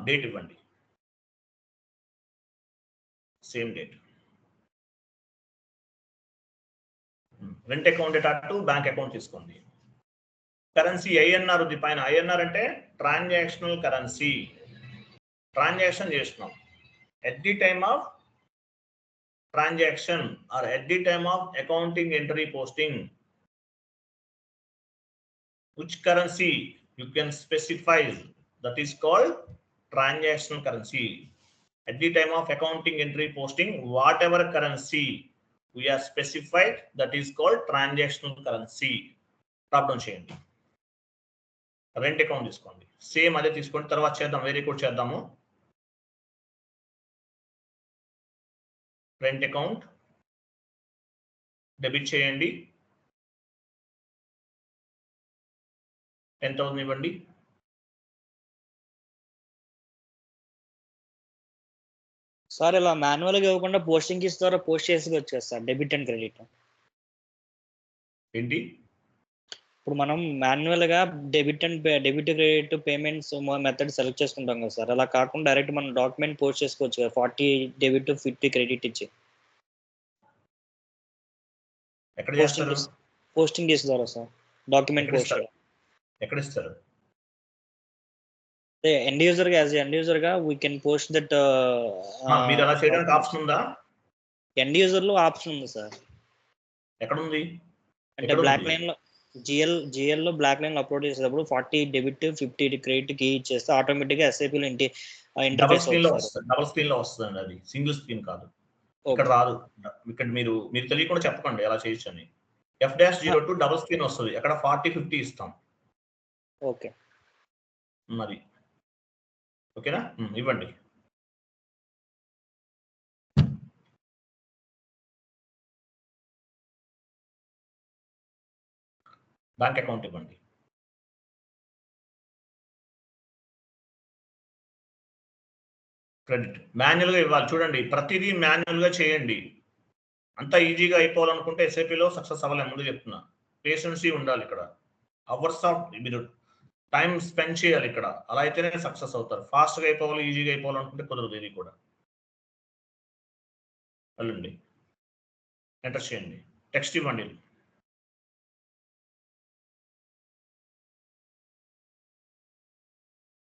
డేట్ ఇవ్వండి, same date. Rent account data to bank account తీసుకోండి. కరెన్సీ ఐఎన్ఆర్ ఉంది పైన. ఐఎన్ఆర్ అంటే ట్రాన్సాక్షనల్ కరెన్సీ. ట్రాన్సాక్షన్ చేస్తున్నాం. At the time of transaction or at the time of accounting entry posting, which currency you can specify, that is called transactional currency. At the time of accounting entry posting, whatever currency we are specified, that is called transactional currency. Drop down చేయండి. రెంట్ అకౌంట్ తీసుకోండి. సేమ్ అదే తీసుకోండి. తర్వాత చేద్దాం, వేరే కూడా చేద్దాము. రెంట్ అకౌంట్ డెబిట్ చేయండి. 10,000 ఇవ్వండి. సార్ ఇలా మాన్యువల్ గా ఇవ్వకుండా పోస్టింగ్ ద్వారా పోస్ట్ చేసుకోవచ్చు కదా సార్, డెబిట్ అండ్ క్రెడిట్. ఏంటి? ఇప్పుడు మనం మాన్యువల్ గా debit credit payments method select చేసుకుంటాం కదా సార్, అలా కాకుండా డైరెక్ట్ మనం డాక్యుమెంట్ పోస్ట్ చేసుకోవచ్చు కదా, 40 డెబిట్ 50 క్రెడిట్ ఇచ్చి. ఎక్కడ చేస్తారు? పోస్టింగ్ ద్వారా సార్, డాక్యుమెంట్ పోస్ట్. ఎక్కడ ఇస్తారు? ఎండ్ యూజర్ గా, యాజ్ ఎండ్ యూజర్ గా వీ కెన్ పోస్ట్ దట్. మీరు అలా చేయడానికి ఆప్షన్ ఉందా? ఎండ్ యూజర్ లో ఆప్షన్ ఉంది సార్. ఎక్కడ ఉంది? అంటే బ్లాక్ లైన్ లో జిఎల్ లో బ్లాక్ లైన్ లో అప్లోడ్ చేసేటప్పుడు 40 డెబిట్ 50 క్రెడిట్ కి ఇచ్చేస్తే ఆటోమేటిక్ గా ఎస్ఐపి లో డబుల్ స్క్రీన్ లో వస్తుంది. అది సింగిల్ స్క్రీన్ కాదు, ఇక్కడ రాదు. ఇక్కడ మీరు తెలియకుండా చెప్పకండి ఎలా చేయొచ్చు అని. F-02 డబుల్ స్క్రీన్ వస్తుంది. అక్కడ 40 50 ఇస్తాం. ఓకే మరి ఓకేనా? ఇవ్వండి. బ్యాంక్ అకౌంట్ ఇవ్వండి. క్రెడిట్ మాన్యువల్ గా ఇవ్వాలి. చూడండి, ప్రతిదీ మాన్యువల్ గా చేయండి. అంతా ఈజీగా అయిపోవాలనుకుంటే ఎస్ఐపిలో సక్సెస్ అవ్వలేము. ముందు చెప్తున్నా, పేషెన్సీ ఉండాలి. ఇక్కడ అవర్స్ ఆఫ్ మీరు టైం స్పెండ్ చేయాలి ఇక్కడ. అలా అయితేనే సక్సెస్ అవుతారు. ఫాస్ట్గా అయిపోవాలి, ఈజీగా అయిపోవాలనుకుంటే కుదరదు. ఇది కూడా వెళ్ళండి, ఎంటర్ చేయండి, టెక్స్ట్ ఇవ్వండి.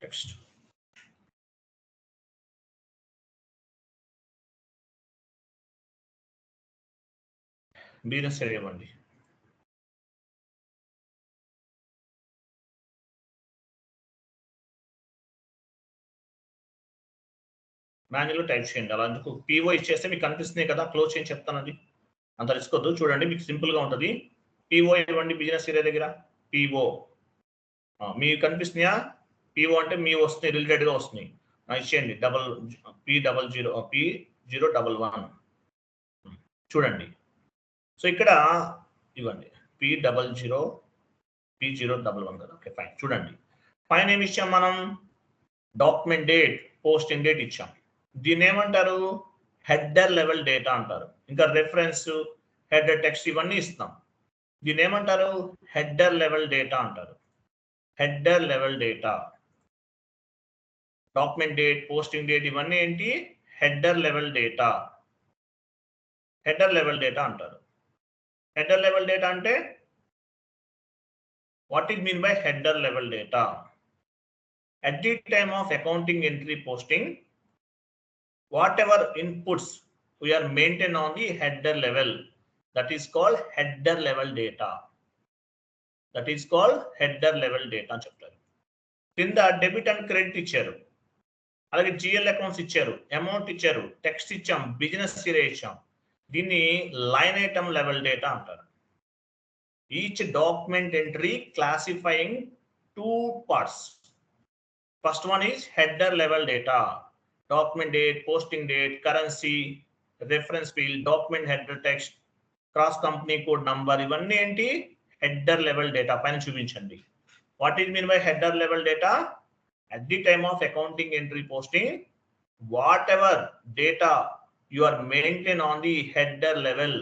టెక్స్ట్ బిజినెస్ ఏరియా ఇవ్వండి. మాన్యువల్ టైప్ చేయండి. అలా అందుకు పిఓ ఇచ్చేస్తే మీకు కనిపిస్తున్నాయి కదా, క్లోజ్ చేయండి చెప్తాను. అది అంత రిస్క్ వద్దు, చూడండి మీకు సింపుల్ గా ఉంటుంది. పిఓ ఇవ్వండి బిజినెస్ ఏరియా దగ్గర. పిఓ మీకు కనిపిస్తున్నాయా? పిఓ అంటే మీ వస్తున్నాయి, రిలేటెడ్ గా వస్తున్నాయి. ఇచ్చేయండి P011 చూడండి. సో ఇక్కడ ఇవ్వండి P011 కదా. Okay fine. చూడండి పైన ఏమి ఇచ్చాం మనం? డాక్యుమెంట్ డేట్, పోస్టింగ్ డేట్ ఇచ్చాం. దీన్ని ఏమంటారు? హెడర్ లెవెల్ డేటా అంటారు. ఇంకా రెఫరెన్స్, హెడర్ టెక్స్ట్ ఇవన్నీ ఇస్తాం. దీన్ని ఏమంటారు? హెడర్ లెవెల్ డేటా అంటారు. Header level data, document date, posting date ఇవన్నీ ఏంటి? Header level data. Header level data అంటారు. హెడర్ లెవెల్ డేటా అంటే what is mean by header level data? At the time of accounting entry posting, whatever inputs we are maintain on the header level, that is called header level data. That is called header level data అని చెప్తారు. కింద డెబిట్ అండ్ క్రెడిట్ ఇచ్చారు, అలాగే జిఎల్ అకౌంట్స్ ఇచ్చారు, అమౌంట్ ఇచ్చారు, టెక్స్ట్ ఇచ్చాం, బిజినెస్ ఏరియా ఇచ్చాం. దీన్ని లైన్ ఐటమ్ లెవెల్ డేటా అంటారు. Each document entry classifying 2 parts. First one is header level data, document date, posting date, currency, reference field, document header text, cross company code number, ఇవన్నీ ఏంటి? Header level data. పైన చూపించండి. What is mean by header level data? At the time of accounting entry posting, whatever data you are maintain on the header level,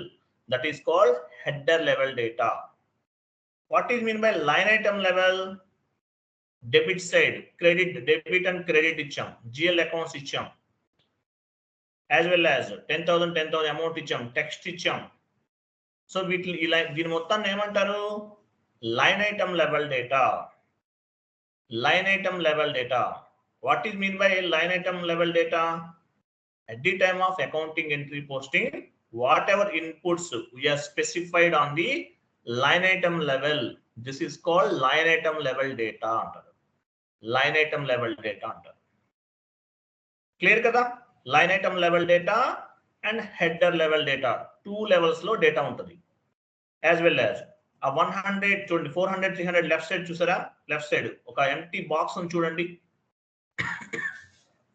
that is called header level data. What is mean by line item level? Debit side credit, debit and credit ఇచ్చాం, జిఎల్ అకౌంట్స్ ఇచ్చాం, యాజ్ వెల్ యాజ్ 10,000 అమౌంట్ ఇచ్చాం, టెక్స్ట్ ఇచ్చాం. సో వీటిని ఇలా దీని మొత్తాన్ని ఏమంటారు? Line item level data. Line item level data. What is mean by line item level data? At the time of accounting entry posting, whatever inputs we are specified on the line item level, this is called line item level data అంటారు. లైన్ ఐటమ్ లెవెల్ డేటా అంటారు. క్లియర్ కదా? Line item level data and header level data 2 levels లో డేటా ఉంటుంది. యాజ్ వెల్ యాజ్ ఆ 100 చూడండి, 400, 300 లెఫ్ట్ సైడ్ చూసారా? లెఫ్ట్ సైడ్ ఒక ఎంటీ బాక్స్ ఉంది చూడండి.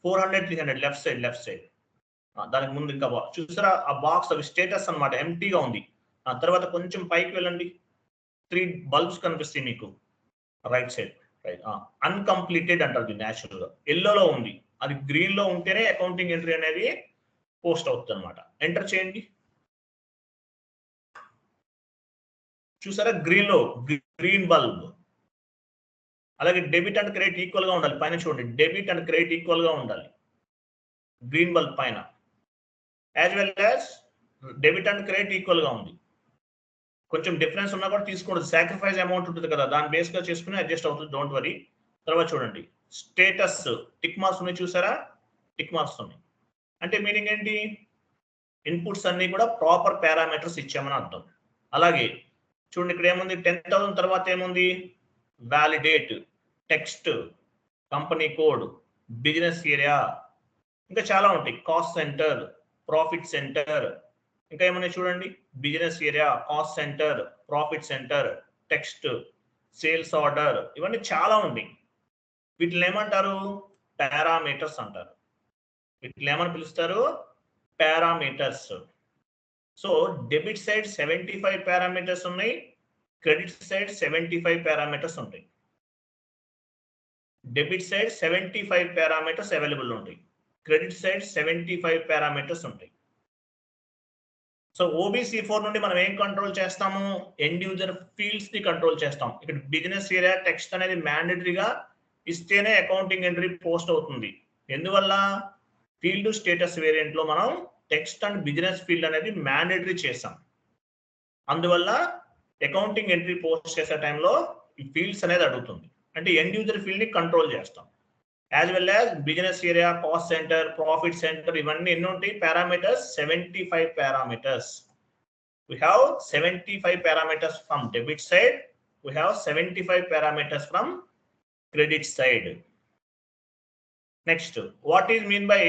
400, 300 లెఫ్ట్ సైడ్. దానికి ముందు ఇంకా చూసారా? ఆ బాక్స్ అవి స్టేటస్ అనమాట, ఎంటీగా ఉంది. ఆ తర్వాత కొంచెం పైకి వెళ్ళండి, 3 bulbs కనిపిస్తాయి మీకు రైట్ సైడ్. రైట్, అన్కంప్లీటెడ్ అంటారు దీన్ని. న్యాచురల్ గా ఎల్లోలో ఉంది, అది గ్రీన్ లో ఉంటేనే అకౌంటింగ్ ఎంట్రీ అనేది పోస్ట్ అవుతుంది అనమాట. ఎంటర్ చేయండి. చూసారా? Green bulb. అలాగే డెబిట్ అండ్ క్రెడిట్ ఈక్వల్ గా ఉండాలి. పైన చూడండి, డెబిట్ అండ్ క్రెడిట్ ఈక్వల్ గా ఉండాలి గ్రీన్ బల్బ్ పైన. As well as debit and credit equal గా ఉంది. కొంచెం డిఫరెన్స్ ఉన్నా కూడా తీసుకోండి, సాక్రిఫైస్ అమౌంట్ ఉంటుంది కదా, దాన్ని బేస్ గా చేసుకుని అడ్జస్ట్ అవుతుంది, డోంట్ వరీ. తర్వాత చూడండి, స్టేటస్ టిక్ మార్క్స్ ఉన్నాయి చూసారా? టిక్ మార్క్స్ ఉన్నాయి అంటే మీనింగ్ ఏంటి? ఇన్పుట్స్ అన్ని కూడా ప్రాపర్ పారామీటర్స్ ఇచ్చామని అర్థం. అలాగే చూడండి, ఇక్కడ ఏముంది? 10,000 తర్వాత ఏముంది? Validate, text, company code, business area, ఇంకా చాలా ఉంటాయి. కాస్ట్ సెంటర్, ప్రాఫిట్ సెంటర్, ఇంకా ఏమన్నాయి చూడండి? Business area, cost centre, profit centre, text, sales order, ఇవన్నీ చాలా ఉన్నాయి. వీటిని ఏమంటారు? పారామీటర్స్ అంటారు. వీటిని ఏమని పిలుస్తారు? Parameters. So debit side 75 parameters ఉన్నాయి, క్రెడిట్ సైడ్ 75 పారామీటర్స్ ఉంటాయి. డెబిట్ సైడ్ 75 పారామీటర్స్ అవైలబుల్ ఉంటాయి, క్రెడిట్ సైడ్ 75 పారామీటర్స్ ఉంటాయి. సో OBC4 నుండి మనం ఏం కంట్రోల్ చేస్తాము? ఎండ్ యూజర్ ఫీల్డ్స్ ని కంట్రోల్ చేస్తాం. ఇక్కడ బిజినెస్ ఏరియా టెక్స్ట్ అనేది మ్యాండేటరీగా ఇస్తేనే అకౌంటింగ్ ఎంట్రీ పోస్ట్ అవుతుంది. ఎందువల్ల? ఫీల్డ్ స్టేటస్ వేరియంట్ లో మనం టెక్స్ట్ అండ్ బిజినెస్ ఫీల్డ్ అనేది మ్యాండేటరీ చేసాం. అందువల్ల అకౌంటింగ్ ఎంట్రీ పోస్ట్ చేసే టైంలో ఈ ఫీల్డ్స్ అనేది అడుగుతుంది. అంటే ఎండ్ యూజర్ ఫీల్డ్ ని కంట్రోల్ చేస్తాం. As well as business area, cost centre, profit centre, ఇవన్నీ ఎన్ని ఉంటాయి? Parameters 75 parameters. We have 75 parameters from debit side. We have 75 parameters from credit side. Next, what is mean by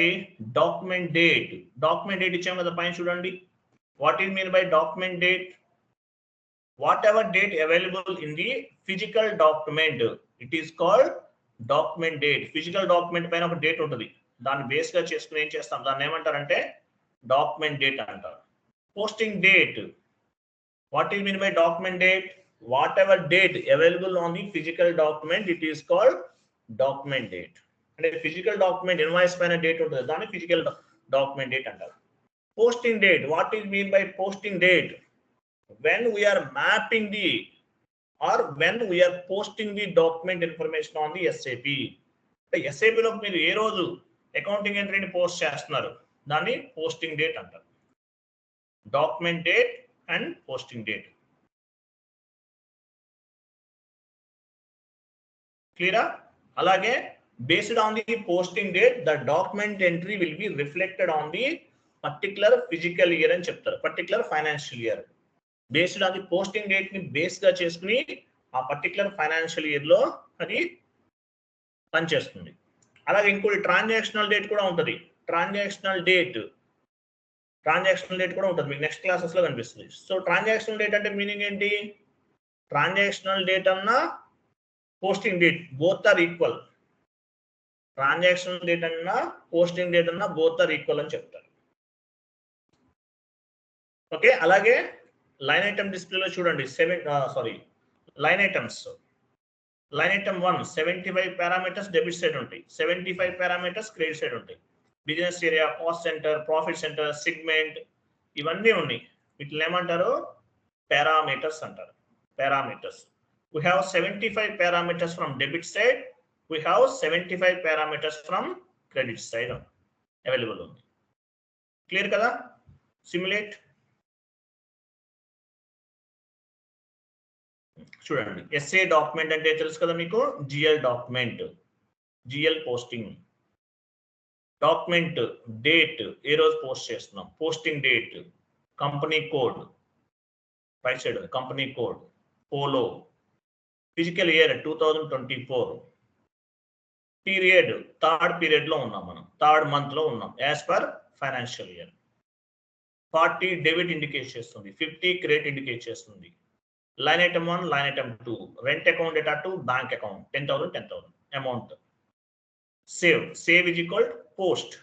document date? Document date ఇచ్చాం కదా పైన చూడండి. What is mean by document date? Whatever date available in the physical document, it is called document date. Physical document పైన ఒక డేట్ ఉంటుంది, దాన్ని బేస్ గా చేసుకుని ఏం చేస్తాం, దాన్ని ఏమంటారంటే డాక్యుమెంట్ డేట్ అంటారు. Posting date. What is mean by document date? Whatever date available on the physical document, it is called document date. అంటే ఫిజికల్ డాక్యుమెంట్ ఇన్వాయిస్ పైన డేట్ ఉంటుంది, దాన్ని ఫిజికల్ డాక్యుమెంట్ డేట్ అంటారు. Posting date. What is mean by posting date? when we are mapping the or when we are posting the document information on the SAP. SAP లో మీరు ఏ రోజు అకౌంటింగ్ ఎంట్రీని పోస్ట్ చేస్తున్నారు, దాన్ని పోస్టింగ్ డేట్ అంటారు. Document date and posting date. క్లియరా? అలాగే based on the posting date, the document entry will be reflected on the particular physical year అని చెప్తారు, particular financial year. Based on the posting date ని బేస్ గా చేసుకుని ఆ పర్టికులర్ ఫైనాన్షియల్ ఇయర్ లో అది పనిచేస్తుంది. అలాగే ఇంకోటి ట్రాన్సాక్షనల్ డేట్ కూడా ఉంటుంది. ట్రాన్సాక్షనల్ డేట్ కూడా ఉంటుంది, మీకు నెక్స్ట్ క్లాసెస్ లో కనిపిస్తుంది. సో ట్రాన్సాక్షనల్ డేట్ అంటే మీనింగ్ ఏంటి? ట్రాన్సాక్షనల్ డేట్ అన్నా posting date both are equal. Transactional date అన్నా పోస్టింగ్ డేట్ అన్నా బోత్ ఆర్ ఈక్వల్ అని చెప్తారు. ఓకే. అలాగే లైన్ ఐటమ్ డిస్ప్లేలో చూడండి, line items. Line item 1 75 parameters debit side ఉంటాయి, 75 పారామీటర్స్ క్రెడిట్ సైడ్ ఉంటాయి. Business area, cost centre, profit centre, segment ఇవన్నీ ఉన్నాయి. వీటిని ఏమంటారు? పారామీటర్స్ అంటారు. Parameters. We have 75 parameters from debit side. We have 75 parameters from credit side available ఉంది. క్లియర్ కదా? సిమ్యులేట్ చూడండి. ఎస్ఏ డాక్యుమెంట్ అంటే తెలుసు కదా మీకు. GL document, GL posting. Document date, ఏ రోజు పోస్ట్ చేస్తున్నాం, posting date. Company code, right side company code. పోలో. Physical year 2024. Period, third period లో ఉన్నాం మనం, థర్డ్ మంత్ లో ఉన్నాం as per financial year. 40 debit indicate చేస్తుంది, 50 క్రెడిట్ ఇండికేట్ చేస్తుంది. Line item 1, line item 2, rent account data 2, bank account 10,000 amount. Save is equal post.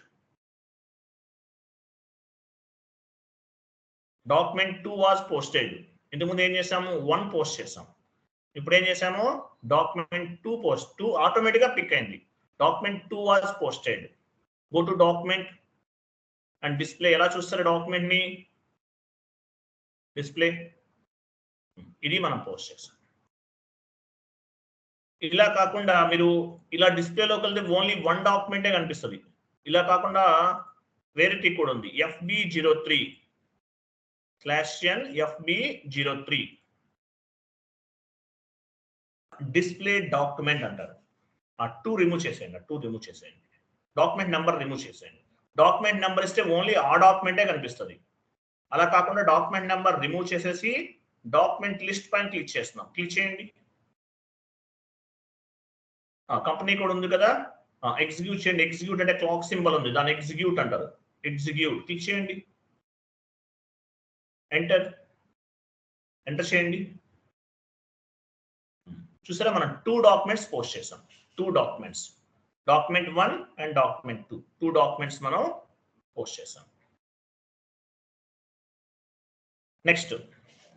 Document 2 was posted. ఇంతకుముందు ఏం చేసాము? 1 పోస్ట్ చేసాం. ఇప్పుడు ఏం చేసాము? Document 2 post. 2 ఆటోమేటిక్ గా పిక్ అయింది. Document 2 was posted. Go to document and display. ఎలా చూస్తారు డాక్యుమెంట్ ని? డిస్ప్లే. ఇది మనం పోస్ట్ చేసాం. ఇలా కాకుండా మీరు ఇలా డిస్ప్లేలోకి వెళ్తే ఓన్లీ 1 డాక్యుమెంటే కనిపిస్తుంది. ఇలా కాకుండా వేరే టిక్ కూడా ఉంది, FB03/N FB03 డిస్ప్లే డాక్యుమెంట్ అంటారు. ఆ 2 రిమూవ్ చేసేయండి, డాక్యుమెంట్ నెంబర్ రిమూవ్ చేసేయండి. డాక్యుమెంట్ నెంబర్ ఇస్తే ఓన్లీ ఆ డాక్యుమెంటే కనిపిస్తుంది. అలా కాకుండా డాక్యుమెంట్ నెంబర్ రిమూవ్ చేసేసి డాక్యుమెంట్ లిస్ట్ పైన క్లిక్ చేస్తున్నాం. క్లిక్ చేయండి. కంపెనీ కోడ్ ఉంది కదా, ఎగ్జిక్యూట్ చేయండి. ఎగ్జిక్యూట్ అంటే క్లాక్ సింబల్ ఉంది, దాన్ని ఎగ్జిక్యూట్ అంటారు. ఎగ్జిక్యూట్ క్లిక్ చేయండి. ఎంటర్ చేయండి. చూసారా, మనం 2 డాక్యుమెంట్స్ పోస్ట్ చేసాం. 2 documents, document 1 and document 2, 2 documents మనం పోస్ట్ చేసాం.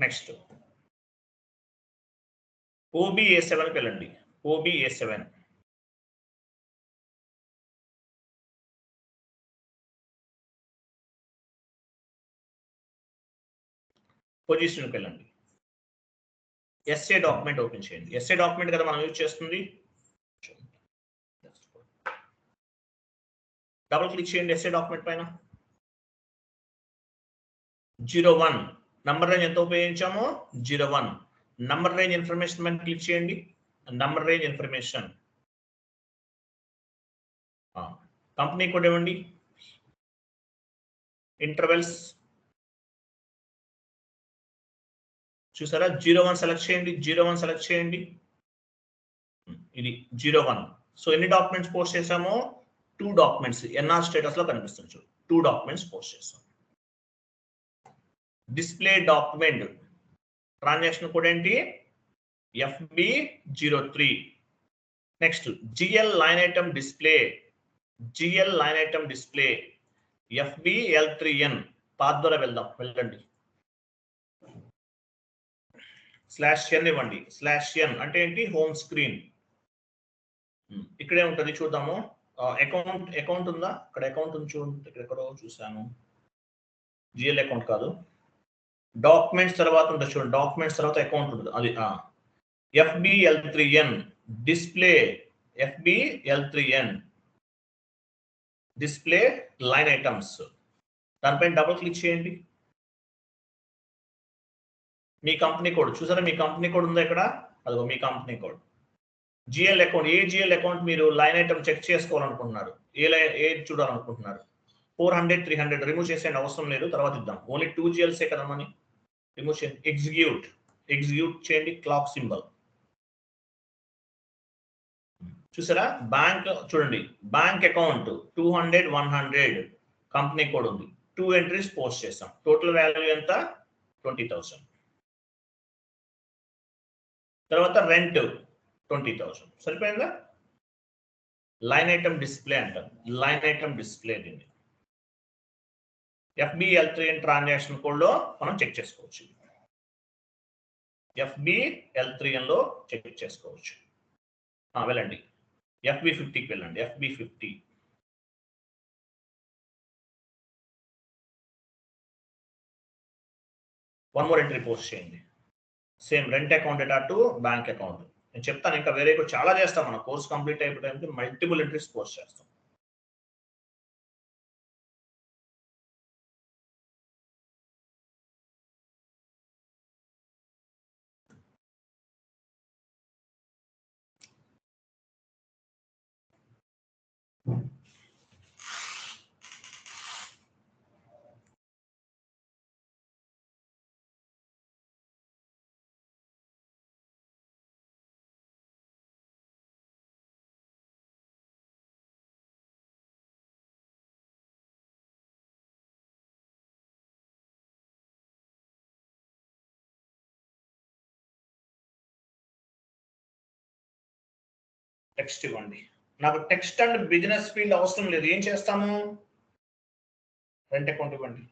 నెక్స్ట్ OBA7కి వెళ్ళండి. OBA7 పొజిషన్కి వెళ్ళండి. ఎస్ఏ డాక్యుమెంట్ ఓపెన్ చేయండి. ఎస్ఏ డాక్యుమెంట్ కదా మనం యూజ్ చేస్తుంది. డబుల్ క్లిక్ చేయండి ఎస్ఏ డాక్యుమెంట్ పైన. 01 నంబర్ రేంజ్ ఎంత ఉపయోగించామో 01 నంబర్ రేంజ్ ఇన్ఫర్మేషన్ పైన క్లిక్ చేయండి. Number range information, company code ఇవ్వండి. ఇంటర్వెల్స్ చూసారా 01 సెలెక్ట్ చేయండి 01 సెలెక్ట్ చేయండి ఇది 01. సో ఎన్ని డాక్యుమెంట్స్ పోస్ట్ చేసామో 2 డాక్యుమెంట్స్ ఎన్ఆర్ స్టేటస్ లో కనిపిస్తుంది చూడు 2 డాక్యుమెంట్స్ పోస్ట్ చేసాం. డిస్ప్లే డాక్యుమెంట్ ట్రాన్సాక్షన్ కోడ్ ఏంటి FB03. Next GL line item display FBL3N path ద్వారా వెళ్ళండి /n ఇవ్వండి /n అంటే ఏంటి హోమ్ స్క్రీన్ ఇక్కడే ఉంటుంది చూద్దాము. అకౌంట్ ఉందా ఇక్కడ అకౌంట్ ఉంది చూడండి ఎక్కడెక్కడో చూసాను GL అకౌంట్ కాదు డాక్యుమెంట్స్ తర్వాత ఉంటుంది చూడండి డాక్యుమెంట్స్ తర్వాత అకౌంట్ ఉంటుంది అది FBL3N display FBL3N display line items దానిపైన డబుల్ క్లిక్ చేయండి. మీ కంపెనీ కోడ్ చూసారా మీ కంపెనీ కోడ్ ఉందా ఇక్కడ అదిగో మీ కంపెనీ కోడ్ GL అకౌంట్ ఏ GL అకౌంట్ మీరు లైన్ ఐటమ్ చెక్ చేసుకోవాలనుకుంటున్నారు ఏ చూడాలనుకుంటున్నారు 400 300 రిమూవ్ చేసేయండి అవసరం లేదు తర్వాత ఇద్దాం ఓన్లీ 2 GLసే కదా మనీ రిమూవ్ చేయండి ఎగ్జిక్యూట్ చేయండి క్లాక్ సింబల్ చూసారా బ్యాంక్ చూడండి బ్యాంక్ అకౌంట్ 200 100 కంపెనీ కోడ్ ఉంది 2 ఎంట్రీస్ పోస్ట్ చేస్తాం టోటల్ వాల్యూ ఎంత 20,000 తర్వాత రెంట్ 20,000 సరిపోయిందా లైన్ ఐటమ్ డిస్ప్లే అంటారు లైన్ ఐటమ్ డిస్ప్లే దీన్ని FBL3N ట్రాన్సాక్షన్ కోడ్ లో మనం చెక్ చేసుకోవచ్చు FBL3N లో చెక్ చేసుకోవచ్చు వెళ్ళండి FB50కి వెళ్ళండి FB50 one more entry post చేయండి same rent account data to bank account నేను చెప్తాను ఇంకా వేరే చాలా చేస్తాం మన కోర్స్ కంప్లీట్ అయిపోతే మల్టిపుల్ ఎంట్రీస్ పోస్ట్ చేస్తాం టెక్స్ట్ ఇవ్వండి నాకు టెక్స్ట్ అండ్ బిజినెస్ ఫీల్డ్ అవసరం లేదు ఏం చేస్తాము రెంట్ అకౌంట్ ఇవ్వండి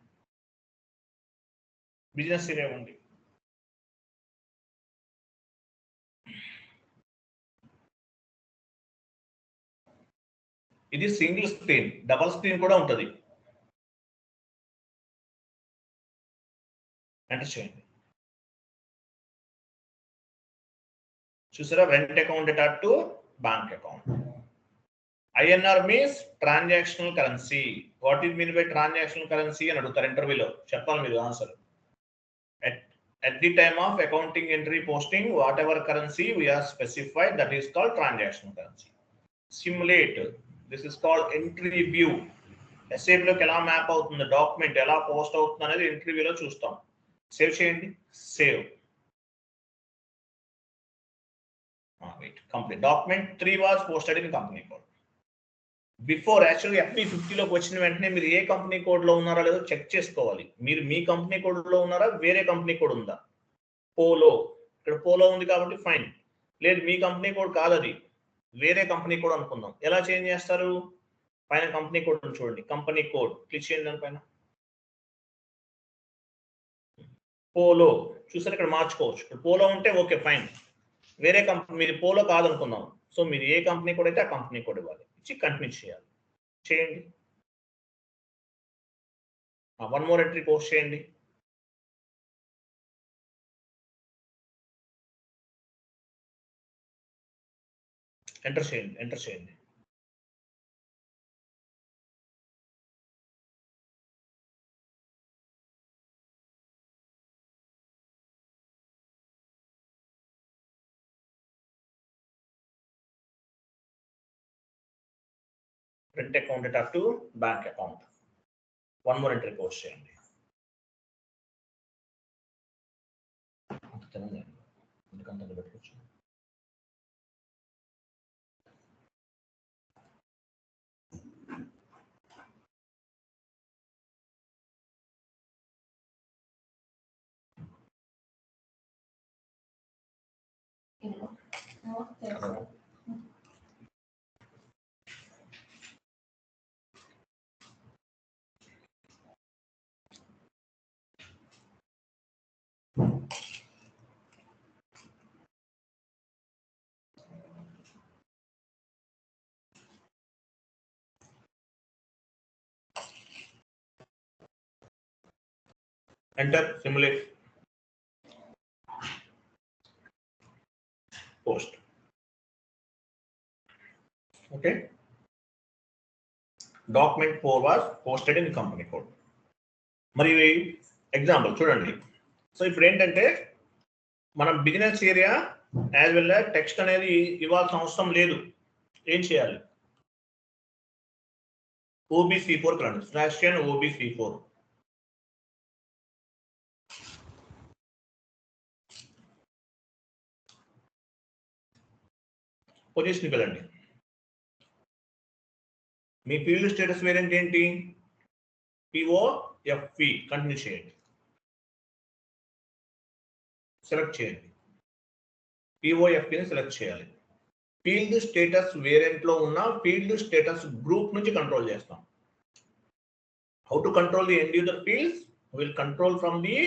బిజినెస్ ఇవ్వండి ఇది సింగిల్ స్క్రీన్ డబల్ స్క్రీన్ కూడా ఉంటుంది ఎంటర్ చేయండి చూసారా rent account data to bank account INR means transactional currency what is mean by transactional currency అని అడుగుతారు ఇంటర్వ్యూలో చెప్పాలి మీరు answer at the time of accounting entry posting whatever currency we are specified that is called transactional currency simulate this is called entry view SAP లోకి ఎలా మ్యాప్ అవుతుంది డాక్యుమెంట్ ఎలా పోస్ట్ అవుతుంది అనేది ఇంటర్వ్యూలో చూస్తాం సేవ్ చేయండి save wait complete document 3 was posted in company code before యాక్చువల్గా FB50లోకి వచ్చిన వెంటనే మీరు ఏ కంపెనీ కోడ్ లో ఉన్నారో లేదో చెక్ చేసుకోవాలి మీరు మీ కంపెనీ కోడ్ లో ఉన్నారా వేరే కంపెనీ కోడ్ ఉందా పోలో ఇక్కడ పోలో ఉంది కాబట్టి ఫైన్ లేదు మీ కంపెనీ కోడ్ కాదు అది వేరే కంపెనీ కోడ్ అనుకుందాం ఎలా చేంజ్ చేస్తారు పైన కంపెనీ కోడ్ చూడండి కంపెనీ కోడ్ క్లిక్ చేయండి దానిపైన పోలో చూసారు ఇక్కడ మార్చుకోవచ్చు ఇక్కడ పోలో ఉంటే ఓకే ఫైన్ వేరే కంపెనీ మీరు పోలో కాదనుకుందాం సో మీరు ఏ కంపెనీ కోడ్ అయితే ఆ కంపెనీ కోడ్ ఇవ్వాలి ఇచ్చి కంటిన్యూ చేయండి వన్ మోర్ ఎంట్రీ పోస్ట్ చేయండి ఎంటర్ చేయండి rent account data to bank account one more entry post చేయండి అంతా పెట్టుకోవచ్చు. Enter, simulate, post. Okay. Document 4 was posted in company code. మరి ఎగ్జాంపుల్ చూడండి. సో ఇప్పుడు ఏంటంటే మనం business area as well text అనేది ఇవ్వాల్సిన అవసరం లేదు. ఏం చేయాలి? OBC4 రండి, /n OBC4. పొజిషన్కి వెళ్ళండి. మీ ఫీల్డ్ స్టేటస్ వేరియంట్ ఏంటి? POFP. కంటిన్యూ చేయండి, సెలెక్ట్ చేయండి. POFPని సెలెక్ట్ చేయాలి. ఫీల్డ్ స్టేటస్ వేరియంట్ లో ఉన్న ఫీల్డ్ స్టేటస్ గ్రూప్ నుంచి కంట్రోల్ చేస్తాం. How to control the end user fields? Will control from the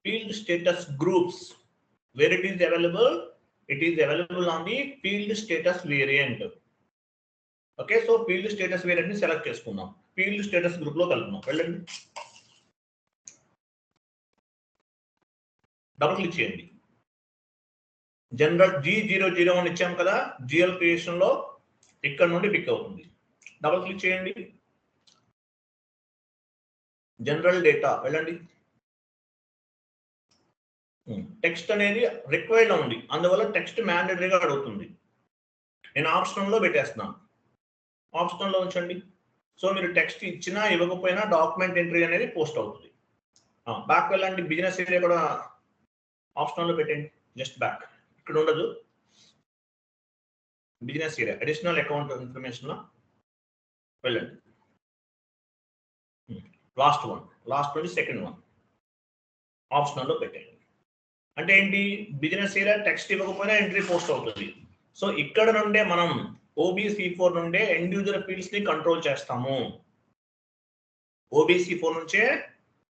field status groups. Where it is available? It is available on the field status variant. Okay, so field status variant ni select చేసుకుందాం. ఫీల్డ్ స్టేటస్ గ్రూప్ లో కలుపుదాం. వెళ్ళండి, డబుల్ క్లిక్ చేయండి. జనరల్ G001 ఇచ్చాం కదా, GL క్రియేషన్ లో ఇక్కడ నుండి పిక్ అవుతుంది. డబుల్ క్లిక్ చేయండి. జనరల్ డేటా వెళ్ళండి. టెక్స్ట్ అనేది రిక్వైర్డ్ ఉంది, అందువల్ల టెక్స్ట్ మ్యాండేటరీగా అడుగుతుంది. నేను ఆప్షనల్లో పెట్టేస్తున్నాను, ఆప్షనల్లో ఉంచండి. సో మీరు టెక్స్ట్ ఇచ్చినా ఇవ్వకపోయినా డాక్యుమెంట్ ఎంట్రీ అనేది పోస్ట్ అవుతుంది. బ్యాక్ వెళ్ళండి, బిజినెస్ ఏరియా కూడా ఆప్షనల్లో పెట్టండి. జస్ట్ బ్యాక్, ఇక్కడ ఉండదు. Business area additional account information వెళ్ళండి. లాస్ట్ నుండి సెకండ్ వన్ ఆప్షనల్లో పెట్టండి. అంటే ఏంటి? బిజినెస్ ఏరియా టెక్స్ట్ ఇవ్వకపోయినా ఎంట్రీ పోస్ట్ అవుతుంది. సో ఇక్కడ నుండే మనం OBC4 నుండే ఎండ్ యూజర్ ఫీల్డ్స్ ని కంట్రోల్ చేస్తాము. OBC4 నుంచే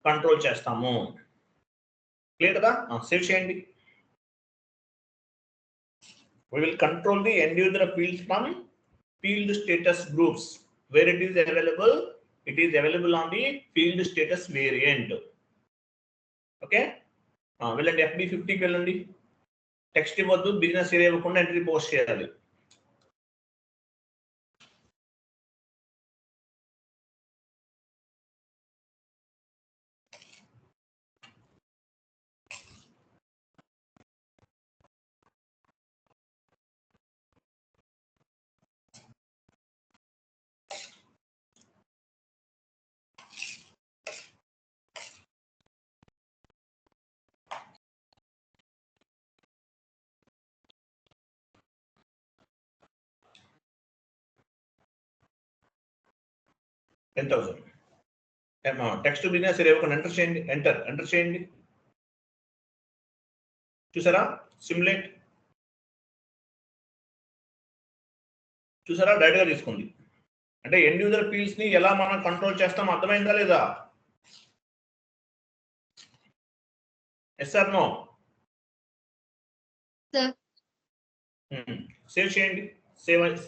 కంట్రోల్ చేస్తాము. క్లియర్ కదా? సేవ్ చేయండి. We will control the end user fields from field status groups. Where it is available? It is available on the field status variant. Okay. వెళ్ళండి, FB50కి వెళ్ళండి. టెక్స్ట్ ఇవ్వద్దు, బిజినెస్ ఏరియా ఇవ్వకుండా ఎంట్రీ పోస్ట్ చేయాలి. టెక్స్ట్ బిజినెస్ ఏరియా ఇవ్వకుండా ఎంటర్ చేయండి. ఎంటర్ చేయండి. చూసారా? సిమ్యులేట్ చూసారా? డైరెక్ట్ గా తీసుకుంది. అంటే ఎండ్ యూజర్ ఫీల్డ్స్ ని ఎలా మనం కంట్రోల్ చేస్తాం అర్థమైందా లేదా? Yes or no? సేవ్ చేయండి.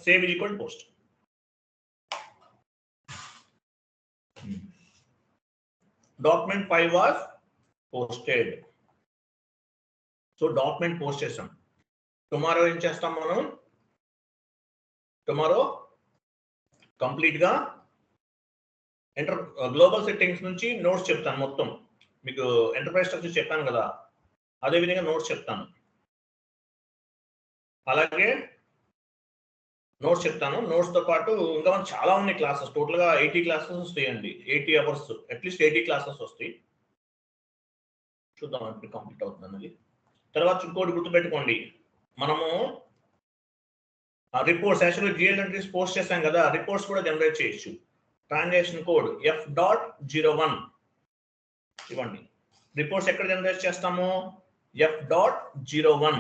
Save equal post. Document 5 was posted. So document post చేస్తాం. టుమారో ఏం చేస్తాం మనం? టుమారో కంప్లీట్ గా గ్లోబల్ సెట్టింగ్స్ నుంచి నోట్స్ చెప్తాను. మొత్తం మీకు ఎంటర్ప్రైజ్ స్ట్రక్చర్ చెప్పాను కదా, అదే విధంగా నోట్స్ చెప్తాను. అలాగే నోట్స్ చెప్తాను. నోట్స్ తో పాటు ఇంకా చాలా ఉన్నాయి క్లాసెస్. టోటల్ గా 80 క్లాసెస్ వస్తాయండి. 80 అవర్స్, అట్లీస్ట్ 80 క్లాసెస్ వస్తాయి. చూద్దాం ఇప్పుడు కంప్లీట్ అవుతుంది అన్నది. తర్వాత ఇంకోటి గుర్తుపెట్టుకోండి, మనము రిపోర్ట్స్ యాక్చువల్గా జిఎల్ ఎంట్రీస్ పోస్ట్ చేస్తాం కదా, రిపోర్ట్స్ కూడా జనరేట్ చేయొచ్చు. ట్రాన్సాక్షన్ కోడ్ F.01 ఇవ్వండి. రిపోర్ట్స్ ఎక్కడ జనరేట్ చేస్తాము? F.01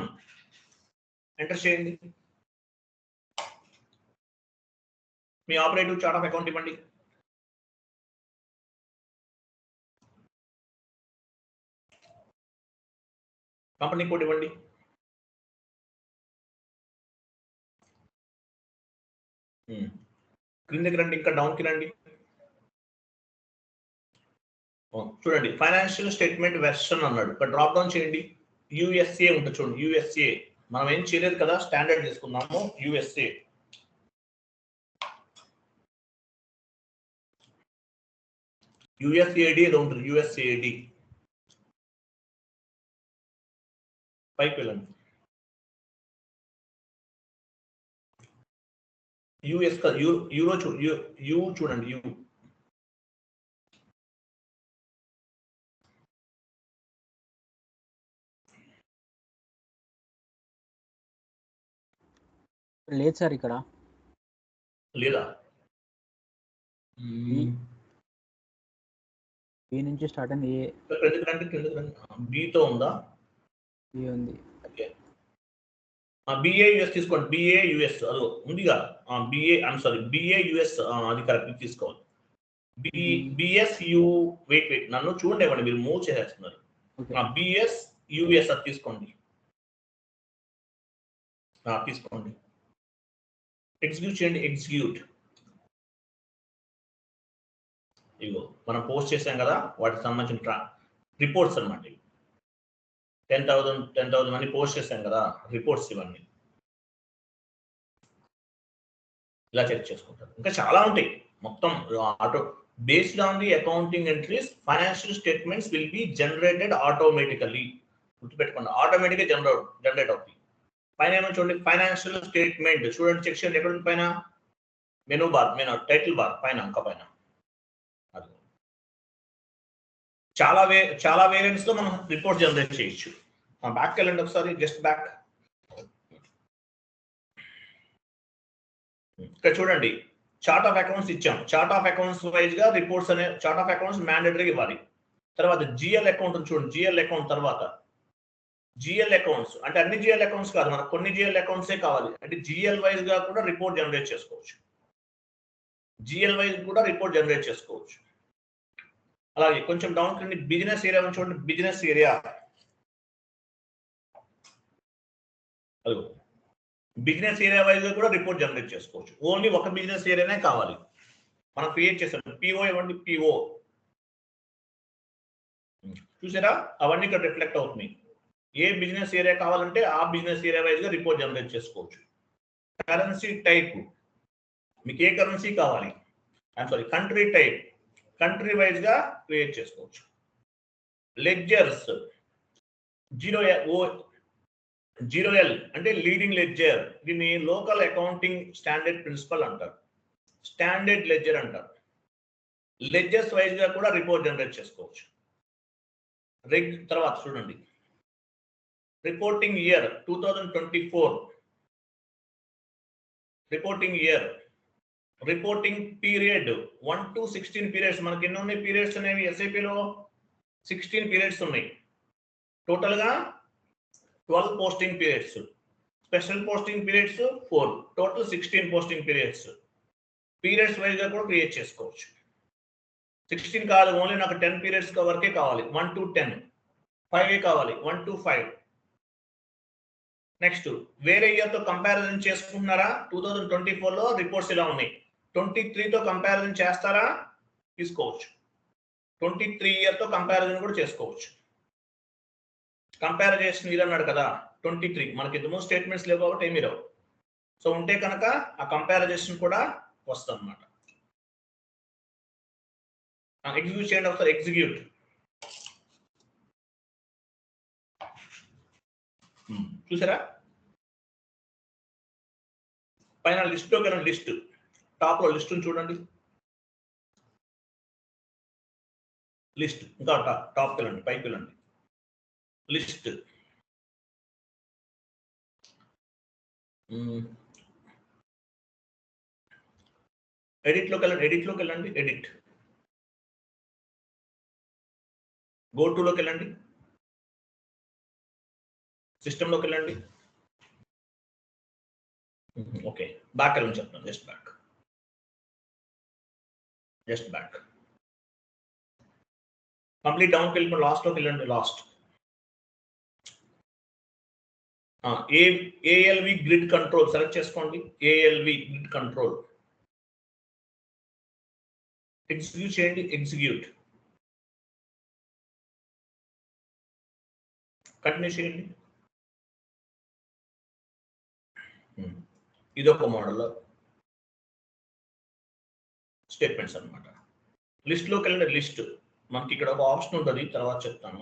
ఎంటర్ చేయండి. మీ ఆపరేటివ్ చార్ట్ ఆఫ్ అకౌంట్ ఇవ్వండి. కంపెనీ కోడ్ ఇవ్వండి. క్రిందకి రండి, ఇంకా డౌన్కి రండి. చూడండి ఫైనాన్షియల్ స్టేట్మెంట్ వెర్షన్ అన్నాడు, ఇక్కడ డ్రాప్ డౌన్ చేయండి. యుఎస్ఏ ఉంటుంది చూడండి, యుఎస్ఏ. మనం ఏం చేయలేదు కదా, స్టాండర్డ్ తీసుకున్నాము. యుఎస్ఏ యుఎస్ఏడి ఏదో ఉంటుంది, యుఎస్ఏడి పైకి వెళ్ళండి. యుఎస్ కదా, యూరో యూ చూడండి, యూ లేదు సార్ ఇక్కడ లేదా? బి నుంచి స్టార్ట్ అయింది, ఏ కిందకి రండి. బితో ఉందా? బి ఉంది. బిఏయుఎస్ తీసుకోండి. బిఏయుఎస్ అదో ఉందిగా, బిఏ సారీ బిఏయుఎస్, అది కరెక్ట్ తీసుకోవాలి. బిఎస్యు వెయిట్ నన్ను చూడండి ఇవ్వండి, మీరు మూవ్ చేసేస్తున్నారు. బిఎస్యుఎస్ అది తీసుకోండి. తీసుకోండి, ఎగ్జిక్యూట్ చేయండి. ఎగ్జిక్యూట్. ఇగో మనం పోస్ట్ చేసాం కదా, వాటికి సంబంధించిన రిపోర్ట్స్ అనమాట. 10,000 మంది పోస్ట్ చేశాం కదా, రిపోర్ట్స్ ఇవన్నీ ఇలా చెక్ చేసుకుంటారు. ఇంకా చాలా ఉంటాయి. మొత్తం auto based on the accounting entries financial statements will be generated automatically. గుర్తుపెట్టుకోండి, ఆటోమేటిక్గా జనరేట్ అవుతుంది. పైన ఏమో చూడండి, ఫైనాన్షియల్ స్టేట్మెంట్ చూడండి, చెక్ చేయండి. ఎక్కడ పైన మెనూ బార్, టైటిల్ బార్ పైన, ఇంకా పైన. చాలా వేరియంట్స్ లో మనం రిపోర్ట్ జనరేట్ చేయొచ్చు. బ్యాక్ వెళ్ళండి ఒకసారి, జస్ట్ బ్యాక్. ఇక్కడ చూడండి, చార్ట్ ఆఫ్ అకౌంట్స్ ఇచ్చాం. చార్ట్ ఆఫ్ అకౌంట్స్ వైజ్ గా రిపోర్ట్స్ అనే చార్ట్ ఆఫ్ అకౌంట్స్ మ్యాండేటరీ ఇవ్వాలి. తర్వాత జిఎల్ అకౌంట్ చూడండి, జిఎల్ అకౌంట్ తర్వాత జిఎల్ అకౌంట్స్ అంటే అన్ని జిఎల్ అకౌంట్స్ కాదు, మనకు కొన్ని జిఎల్ అకౌంట్సే కావాలి. అంటే జిఎల్ వైజ్ గా కూడా రిపోర్ట్ జనరేట్ చేసుకోవచ్చు. జిఎల్ వైజ్ కూడా రిపోర్ట్ జనరేట్ చేసుకోవచ్చు. అలాగే కొంచెం డౌన్ కండి, బిజినెస్ ఏరియా చూడండి, business area. Business area wise కూడా రిపోర్ట్ జనరేట్ చేసుకోవచ్చు. ఓన్లీ ఒక బిజినెస్ ఏరియానే కావాలి. మనం క్రియేట్ చేసాం. పిఓ ఇవ్వండి, పిఓ. చూసారా, అవన్నీ ఇక్కడ రిఫ్లెక్ట్ అవుతున్నాయి. ఏ బిజినెస్ ఏరియా కావాలంటే ఆ బిజినెస్ ఏరియా వైజ్ గా రిపోర్ట్ జనరేట్ చేసుకోవచ్చు. కరెన్సీ టైప్, మీకు ఏ కరెన్సీ కావాలి, కంట్రీ టైప్, కంట్రీ వైజ్ గా క్రియేట్ చేసుకోవచ్చు. లెడ్జర్స్, 0L అంటే లీడింగ్ లెడ్జర్. దీన్ని లోకల్ అకౌంటింగ్ స్టాండర్డ్ ప్రిన్సిపల్ అంటారు, స్టాండర్డ్ లెడ్జర్ అంటారు. లెడ్జర్స్ వైజ్ గా కూడా రిపోర్ట్ జనరేట్ చేసుకోవచ్చు. తర్వాత చూడండి, reporting year 2024, reporting year, reporting period 1 to 16 periods. మనకి ఎన్ని ఉన్నాయి పీరియడ్స్ అనేవి ఎస్ఐపిలో? 16 పీరియడ్స్ ఉన్నాయి. టోటల్ గా 12 posting periods, special posting periods 4, total 16 posting periods. Periods wise గా కూడా క్రియేట్ చేసుకోవచ్చు. 16 కాదు, ఓన్లీ నాకు 10 పీరియడ్స్ వరకే కావాలి. 1 to 10, 5 కావాలి, 1 to 5. నెక్స్ట్, వేరే ఇయర్ తో కంపారిజన్ చేసుకుంటున్నారా? 2024 లో రిపోర్ట్స్ ఇలా ఉన్నాయి. 23 తో కంపారిజన్ చేస్తారా? తీసుకోవచ్చు. 23 ఇయర్ తో కంపారిజన్ కూడా చేసుకోవచ్చు. కంపారిజన్ ఇయర్ అన్నాడు కదా, 23 మనకి ఇంతకు ముందు స్టేట్మెంట్స్ లేవు కాబట్టి ఏమీ రావు. సో ఉంటే కనుక ఆ కంపారిజన్ కూడా వస్తుంది అన్నమాట. ఎగ్జిక్యూట్ చేయండి ఒకసారి. ఎగ్జిక్యూట్. చూసారా, పైన లిస్ట్ లో కన్నా లిస్ట్ టాప్ లో లిస్ట్ చూడండి, లిస్ట్ ఇంకా టాప్ వెళ్ళండి, పైకి వెళ్ళండి, లిస్ట్ ఎడిట్లోకి వెళ్ళండి ఎడిట్ గో టులోకి వెళ్ళండి సిస్టంలోకి వెళ్ళండి ఓకే బ్యాక్ వెళ్ళని చెప్తాను జస్ట్ బ్యాక్ కంప్లీట్ డౌన్కి వెళ్ళిపోయి లాస్ట్లోకి వెళ్ళండి last ALV grid control select చేసుకోండి ఏఎల్వి గ్రిడ్ కంట్రోల్ ఎగ్జిక్యూట్ చేయండి ఎగ్జిక్యూట్ కంటిన్యూ చేయండి ఇదొక మోడల్ స్టేట్మెంట్స్ అనమాట లిస్ట్లోకి వెళ్ళండి లిస్ట్ మనకి ఇక్కడ ఒక ఆప్షన్ ఉంటుంది తర్వాత చెప్తాను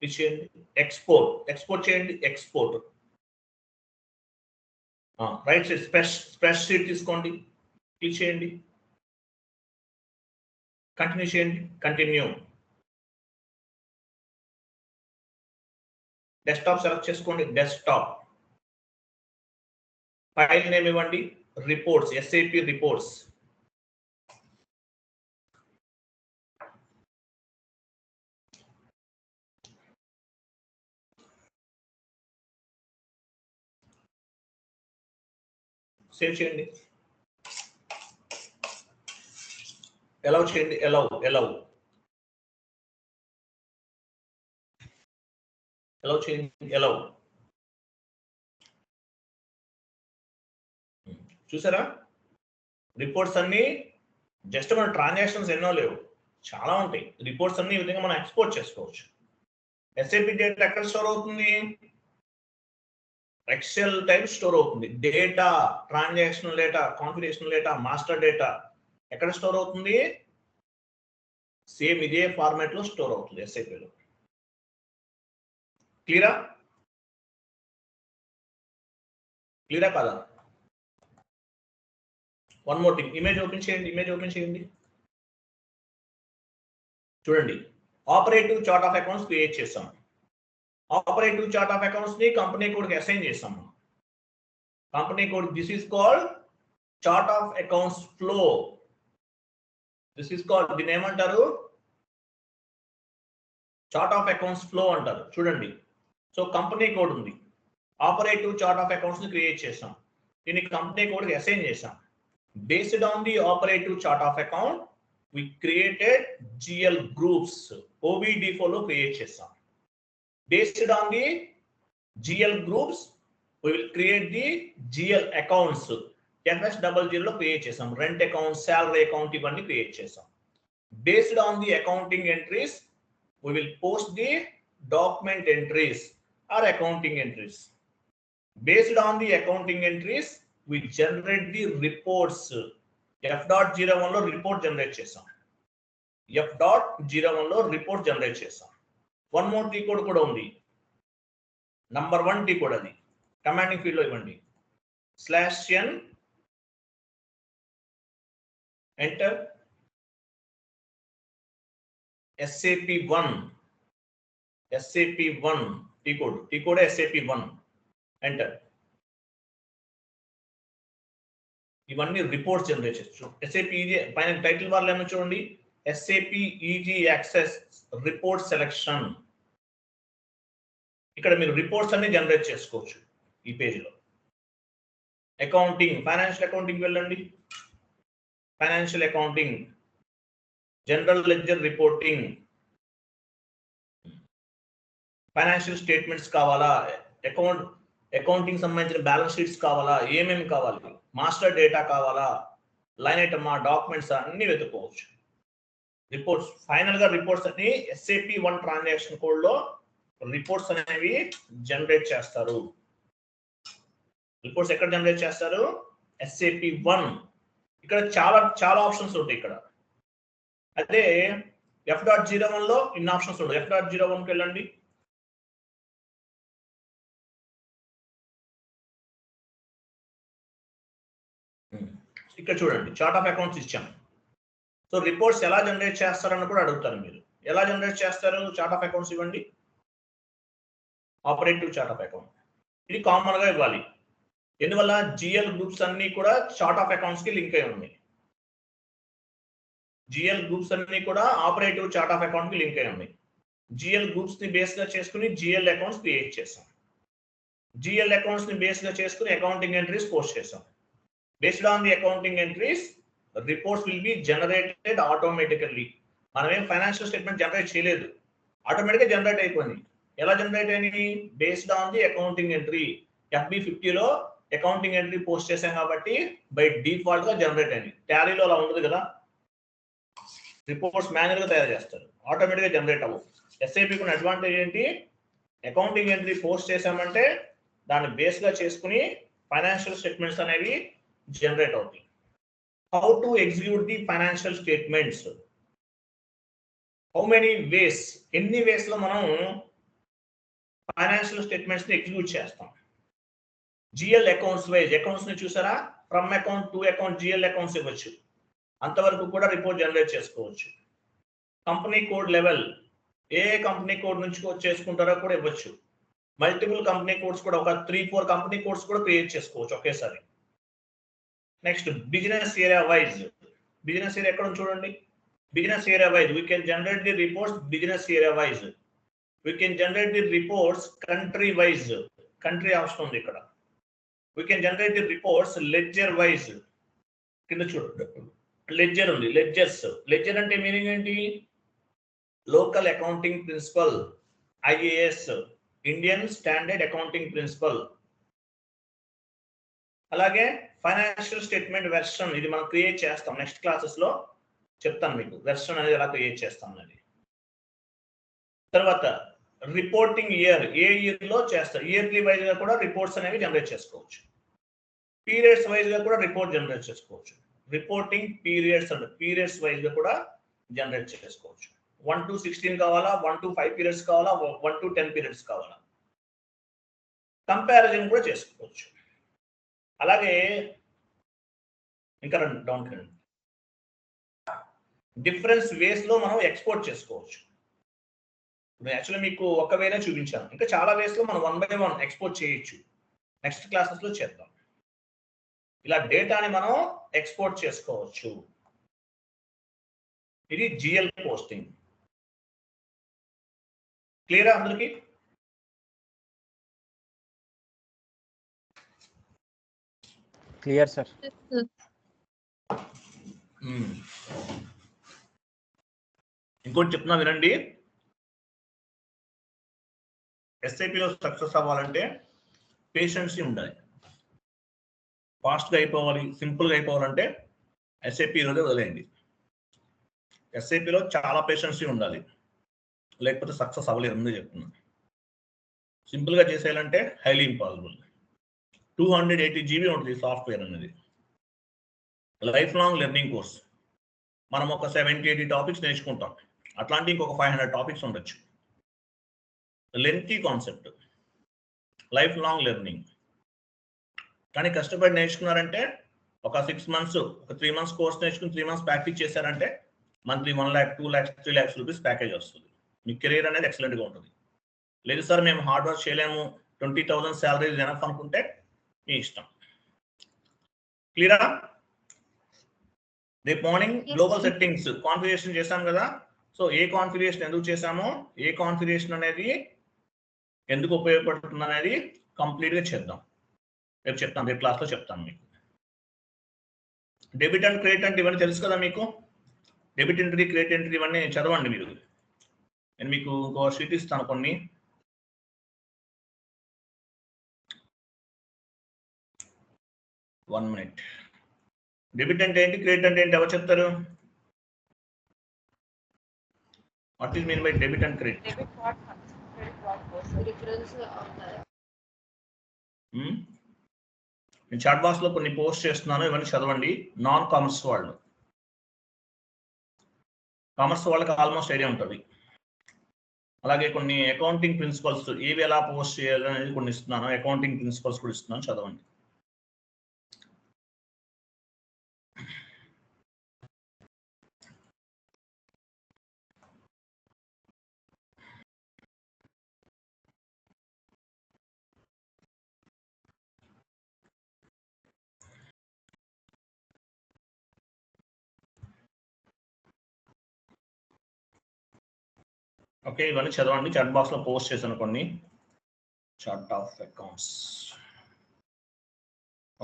ఇది చేయండి ఎక్స్పోర్ట్ చేయండి export right side spread sheet తీసుకోండి క్లిక్ చేయండి కంటిన్యూ చేయండి కంటిన్యూ డెస్క్టాప్ సెలెక్ట్ చేసుకోండి డెస్క్టాప్ ఫైల్ నేమ్ ఇవ్వండి రిపోర్ట్స్ SAP రిపోర్ట్స్ సేవ్ చేయండి అలౌ చేయండి అలౌ చూసారా రిపోర్ట్స్ అన్ని జస్ట్ మన ట్రాన్సాక్షన్స్ ఎన్నో లేవు చాలా ఉంటాయి రిపోర్ట్స్ అన్ని ఈ విధంగా మనం ఎక్స్పోర్ట్ చేసుకోవచ్చు SAP డేటా ఎక్కడ స్టోర్ అవుతుంది ఎక్సెల్ టైప్ స్టోర్ అవుతుంది data transactional data configurational data master data ఎక్కడ స్టోర్ అవుతుంది సేమ్ ఇదే ఫార్మాట్ లో స్టోర్ అవుతుంది SAP లో క్లియరా కదా one more thing image open చేయండి చూడండి operative chart of accounts create చేస్తాం ఆపరేటివ్ చార్ట్ ఆఫ్ అకౌంట్స్ ని కంపెనీ కోడ్ కి అసైన్ చేస్తాం company code this is called chart of accounts flow this is called దీని ఏమంటారు చార్ట్ ఆఫ్ అకౌంట్స్ ఫ్లో అంటారు చూడండి సో కంపెనీ కోడ్ ఉంది ఆపరేటివ్ చార్ట్ ఆఫ్ అకౌంట్స్ ని క్రియేట్ చేస్తాం దీనికి కంపెనీ కోడ్ కి అసైన్ చేస్తాం based on the operative chart of account we created GL groups OBD4 లో క్రియేట్ చేస్తాం based on the GL groups we will create the GL accounts FS00 లో క్రియేట్ చేస్తాం రెంట్ అకౌంట్ సాలరీ అకౌంట్ ఇవన్నీ క్రియేట్ చేస్తాం based on the accounting entries we will post the document entries or accounting entries based on the accounting entries we generate the reports F.01 లో రిపోర్ట్ జనరేట్ చేస్తాం F.01 లో రిపోర్ట్ జనరేట్ చేస్తాం వన్ మోర్ టీ కోడ్ కూడా ఉంది నంబర్ 1 టీ కోడ్ అది కమాండింగ్ ఫీల్డ్ లో ఇవ్వండి /n enter SAP1 T code SAP1 enter ఇవన్నీ రిపోర్ట్స్ జనరేట్ చేయొచ్చు SAP పైన టైటిల్ బార్ ఏమో చూడండి SAP easy access report selection ఇక్కడ మీరు రిపోర్ట్స్ అన్ని జనరేట్ చేసుకోవచ్చు ఈ పేజీలో అకౌంటింగ్ ఫైనాన్షియల్ అకౌంటింగ్ వెళ్ళండి financial accounting general ledger reporting financial statements కావాలా అకౌంటింగ్ సంబంధించిన బ్యాలెన్స్ షీట్స్ కావాలా ఏమేమి కావాలి మాస్టర్ డేటా కావాలా లైన్ ఐటమ్ డాక్యుమెంట్స్ అన్ని వెతుక్కోవచ్చు రిపోర్ట్స్ ఫైనల్ గా రిపోర్ట్స్ అన్ని SAP1 ట్రాన్సాక్షన్ కోడ్ లో రిపోర్ట్స్ అనేవి జనరేట్ చేస్తారు రిపోర్ట్స్ ఎక్కడ జనరేట్ చేస్తారు SAP1 ఇక్కడ చాలా ఆప్షన్స్ ఉంటాయి ఇక్కడ అదే F.01 లో ఇన్ని ఆప్షన్స్ ఉంటాయి F.01 కి వెళ్ళండి ఇక్కడ చూడండి చార్ట్ ఆఫ్ అకౌంట్స్ ఇచ్చాం సో రిపోర్ట్స్ ఎలా జనరేట్ చేస్తారని కూడా అడుగుతారు మీరు ఎలా జనరేట్ చేస్తారు చార్ట్ ఆఫ్ అకౌంట్స్ ఇవ్వండి ఆపరేటివ్ చార్ట్ ఆఫ్ అకౌంట్ ఇది కామన్ గా ఇవ్వాలి ఎందువల్ల జిఎల్ గ్రూప్స్ అన్ని కూడా చార్ట్ ఆఫ్ అకౌంట్స్ కి లింక్ అయి ఉన్నాయి. జిఎల్ గ్రూప్స్ అన్ని కూడా ఆపరేటివ్ చార్ట్ ఆఫ్ అకౌంట్ కి లింక్ అయి ఉన్నాయి. జిఎల్ గ్రూప్స్ ని బేస్ గా చేసుకుని జిఎల్ అకౌంట్స్ క్రియేట్ చేసాం. జిఎల్ అకౌంట్స్ ని బేస్ గా చేసుకుని అకౌంటింగ్ ఎంట్రీస్ పోస్ట్ చేసాం. Based on the accounting entries reports will be generated automatically. మనం ఏం ఫైనాన్షియల్ స్టేట్మెంట్ జనరేట్ చేయలేదు, ఆటోమేటిక్ గా జనరేట్ అయిపోయింది. ఎలా జనరేట్ అయినాయి? Based on the accounting entry. FB50లో అకౌంటింగ్ ఎంట్రీ పోస్ట్ చేసాం కాబట్టి బై డిఫాల్ట్ గా జనరేట్ అయింది. టాలీలో అలా ఉండదు కదా, రిపోర్ట్స్ మాన్యువల్ గా తయారు చేస్తారు, ఆటోమేటిక్ గా జనరేట్ అవ్వవు. SAP ఉన్న అడ్వాంటేజ్ ఏంటి? అకౌంటింగ్ ఎంట్రీ పోస్ట్ చేసామంటే దాన్ని బేస్ గా చేసుకుని ఫైనాన్షియల్ స్టేట్మెంట్స్ అనేవి జనరేట్ అవుతాయి. How to execute the financial statements? How many ways, ఎన్ని వేస్ లో మనం ఫైనాన్షియల్ స్టేట్మెంట్స్ ని ఎగ్జిక్యూట్ చేస్తాం? జిఎల్ అకౌంట్స్ వైజ్ అకౌంట్స్ ని చూసారా, from account to account GL accounts ఇవ్వచ్చు, అంతవరకు కూడా రిపోర్ట్ జనరేట్ చేసుకోవచ్చు. కంపెనీ కోడ్ లెవెల్, ఏ కంపెనీ కోడ్ నుంచి చేసుకుంటారో కూడా ఇవ్వచ్చు. మల్టిపుల్ కంపెనీ కోడ్స్ కూడా ఒక 3-4 కంపెనీ కోడ్స్ కూడా క్రియేట్ చేసుకోవచ్చు ఒకేసారి. Next business area wise, business area ఎక్కడ చూడండి, business area wise we can generate the reports. Business area wise we can generate the reports. Country wise, country option ఉంది ఇక్కడ. We can generate the reports ledger wise, కింద చూడండి లెడ్జర్ ఉంది, లెడ్జర్స్. లెడ్జర్ అంటే మీనింగ్ ఏంటి? Local accounting principle, IAS, Indian standard accounting principle. అలాగే ఫైనాన్షియల్ స్టేట్మెంట్ వెర్షన్, ఇది మనం క్రియేట్ చేస్తాం. నెక్స్ట్ క్లాసెస్ లో చెప్తాను మీకు వెర్షన్ అనేది ఎలా క్రియేట్ చేస్తాం అనేది. తర్వాత రిపోర్టింగ్ ఇయర్, ఏ ఇయర్ లో చేస్తారు, ఇయర్లీ వైజ్ గా కూడా రిపోర్ట్స్ అనేవి జనరేట్ చేసుకోవచ్చు. పీరియడ్స్ వైజ్ గా కూడా రిపోర్ట్ జనరేట్ చేసుకోవచ్చు. రిపోర్టింగ్ పీరియడ్స్ అంటే పీరియడ్స్ వైజ్ గా కూడా జనరేట్ చేసుకోవచ్చు. 1 to 16 కావాలా, 1 to 5 పీరియడ్స్ కావాలా, 1 to 10 పీరియడ్స్ కావాలా, కంపారిజన్ కూడా చేసుకోవచ్చు. అలాగే ఇంకా డౌన్ రండి, డిఫరెన్స్ వేస్ లో మనం ఎక్స్పోర్ట్ చేసుకోవచ్చు. యాక్చువల్లీ మీకు ఒక వేనే చూపించాను, ఇంకా చాలా వేస్ లో మనం 1 by 1 ఎక్స్పోర్ట్ చేయొచ్చు. నెక్స్ట్ క్లాసెస్ లో చేద్దాం. ఇలా డేటాని మనం ఎక్స్పోర్ట్ చేసుకోవచ్చు. ఇది జిఎల్ పోస్టింగ్. క్లియరా అందరికి? Clear sir. ఇంకోటి చెప్తున్నా వినండి. SAPలో సక్సెస్ అవ్వాలంటే పేషెన్సీ ఉండాలి. ఫాస్ట్గా అయిపోవాలి, సింపుల్గా అయిపోవాలంటే SAP ఈరోజే వదిలేయండి. SAPలో చాలా పేషెన్సీ ఉండాలి, లేకపోతే సక్సెస్ అవ్వలేదు. ముందే చెప్తున్నాను. సింపుల్గా చేసేయాలంటే హైలీ ఇంపాసిబుల్. 280 GB ఉంటుంది సాఫ్ట్వేర్ అనేది. Life long learning course. మనం ఒక 70-80 టాపిక్స్ నేర్చుకుంటాం, అట్లాంటి ఇంకొక 500 టాపిక్స్ ఉండొచ్చు. Lengthy concept, life long learning. కానీ కష్టపడి నేర్చుకున్నారంటే ఒక 6 months, ఒక 3 months కోర్స్ నేర్చుకుని 3 months ప్రాక్టీస్ చేశారంటే monthly 1 lakh, 2 lakhs, 3 lakhs rupees package వస్తుంది. మీ కెరీర్ అనేది ఎక్సలెంట్గా ఉంటుంది. లేదు సార్ మేము హార్డ్ వర్క్ చేయలేము, 20,000 శాలరీ ఎనఫ్ అనుకుంటే మీ ఇష్టం. క్లియరా? రేపు మార్నింగ్ గ్లోబల్ సెట్టింగ్స్ కాన్ఫిగరేషన్ చేశాం కదా. సో ఏ కాన్ఫిగరేషన్ ఎందుకు చేశామో, ఏ కాన్ఫిగరేషన్ అనేది ఎందుకు ఉపయోగపడుతుంది అనేది కంప్లీట్గా చేద్దాం. రేపు చెప్తాను, రేపు క్లాస్లో చెప్తాను మీకు. డెబిట్ అండ్ క్రెడిట్ అంటే ఇవన్నీ తెలుసు కదా మీకు. డెబిట్ ఎంట్రీ, క్రెడిట్ ఎంట్రీ ఇవన్నీ చదవండి మీరు. నేను మీకు ఇంకో షీట్ ఇస్తాను కొన్ని. One minute. డెబిట్ అంటే ఏంటి, క్రెడిట్ అంటే ఏంటి, ఎవరు చెప్తారు? What is mean by debit and credit? నేను చాట్ బాక్స్ లో కొన్ని పోస్ట్ చేస్తున్నాను, ఇవన్నీ చదవండి. నాన్ కామర్స్ వాళ్ళు, కామర్స్ వాళ్ళకి ఆల్మోస్ట్ ఐడియా ఉంటుంది. అలాగే కొన్ని అకౌంటింగ్ ప్రిన్సిపల్స్ ఏవి ఎలా పోస్ట్ చేయాలి అనేది కొన్ని ఇస్తున్నాను. అకౌంటింగ్ ప్రిన్సిపల్స్ కూడా ఇస్తున్నాను, చదవండి. ఓకే, ఇవన్నీ చదవండి. చాట్ బాక్స్ లో పోస్ట్ చేశాను కొన్ని. Chart of accounts.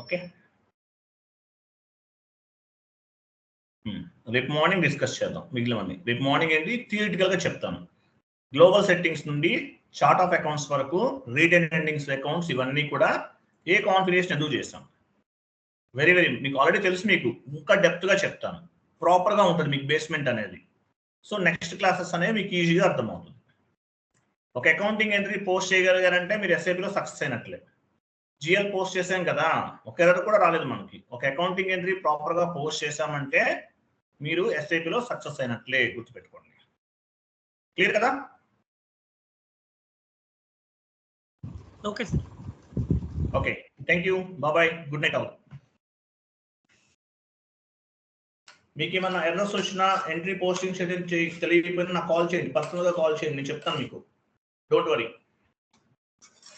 ఓకే, రేపు మార్నింగ్ డిస్కస్ చేద్దాం మిగిలినవన్నీ. రేపు మార్నింగ్ ఏంటి థియరిటికల్ గా చెప్తాను. గ్లోబల్ సెట్టింగ్స్ నుండి చార్ట్ ఆఫ్ అకౌంట్స్ వరకు, రీటైన్ ఎండింగ్స్ అకౌంట్స్, ఇవన్నీ కూడా ఏ కాన్ఫిగరేషన్ ఎందుకు చేస్తాం. వెరీ మీకు ఆల్రెడీ తెలుసు, మీకు ఇంకా డెప్త్ గా చెప్తాను. ప్రాపర్ గా ఉంటుంది మీకు బేస్మెంట్ అనేది. సో నెక్స్ట్ క్లాసెస్ అనేవి మీకు ఈజీగా అర్థమవుతుంది. ఒక అకౌంటింగ్ ఎంట్రీ పోస్ట్ చేయగలిగారంటే మీరు ఎస్ఐపిలో సక్సెస్ అయినట్లే. జిఎల్ పోస్ట్ చేసాం కదా, ఒక ఎర్రర్ కూడా రాలేదు మనకి. ఒక అకౌంటింగ్ ఎంట్రీ ప్రాపర్ గా పోస్ట్ చేసామంటే మీరు ఎస్ఐపిలో సక్సెస్ అయినట్లే, గుర్తుపెట్టుకోండి. క్లియర్ కదా? Okay sir. Okay, thank you, bye, good night all. మీకు ఏమన్నా ఎర్రర్స్ వచ్చినా, ఎంట్రీ పోస్టింగ్ షెడ్యూల్ తెలియకపోయినా నాకు కాల్ చేయండి, పర్సనల్గా కాల్ చేయండి, నేను చెప్తాను మీకు. Don't worry.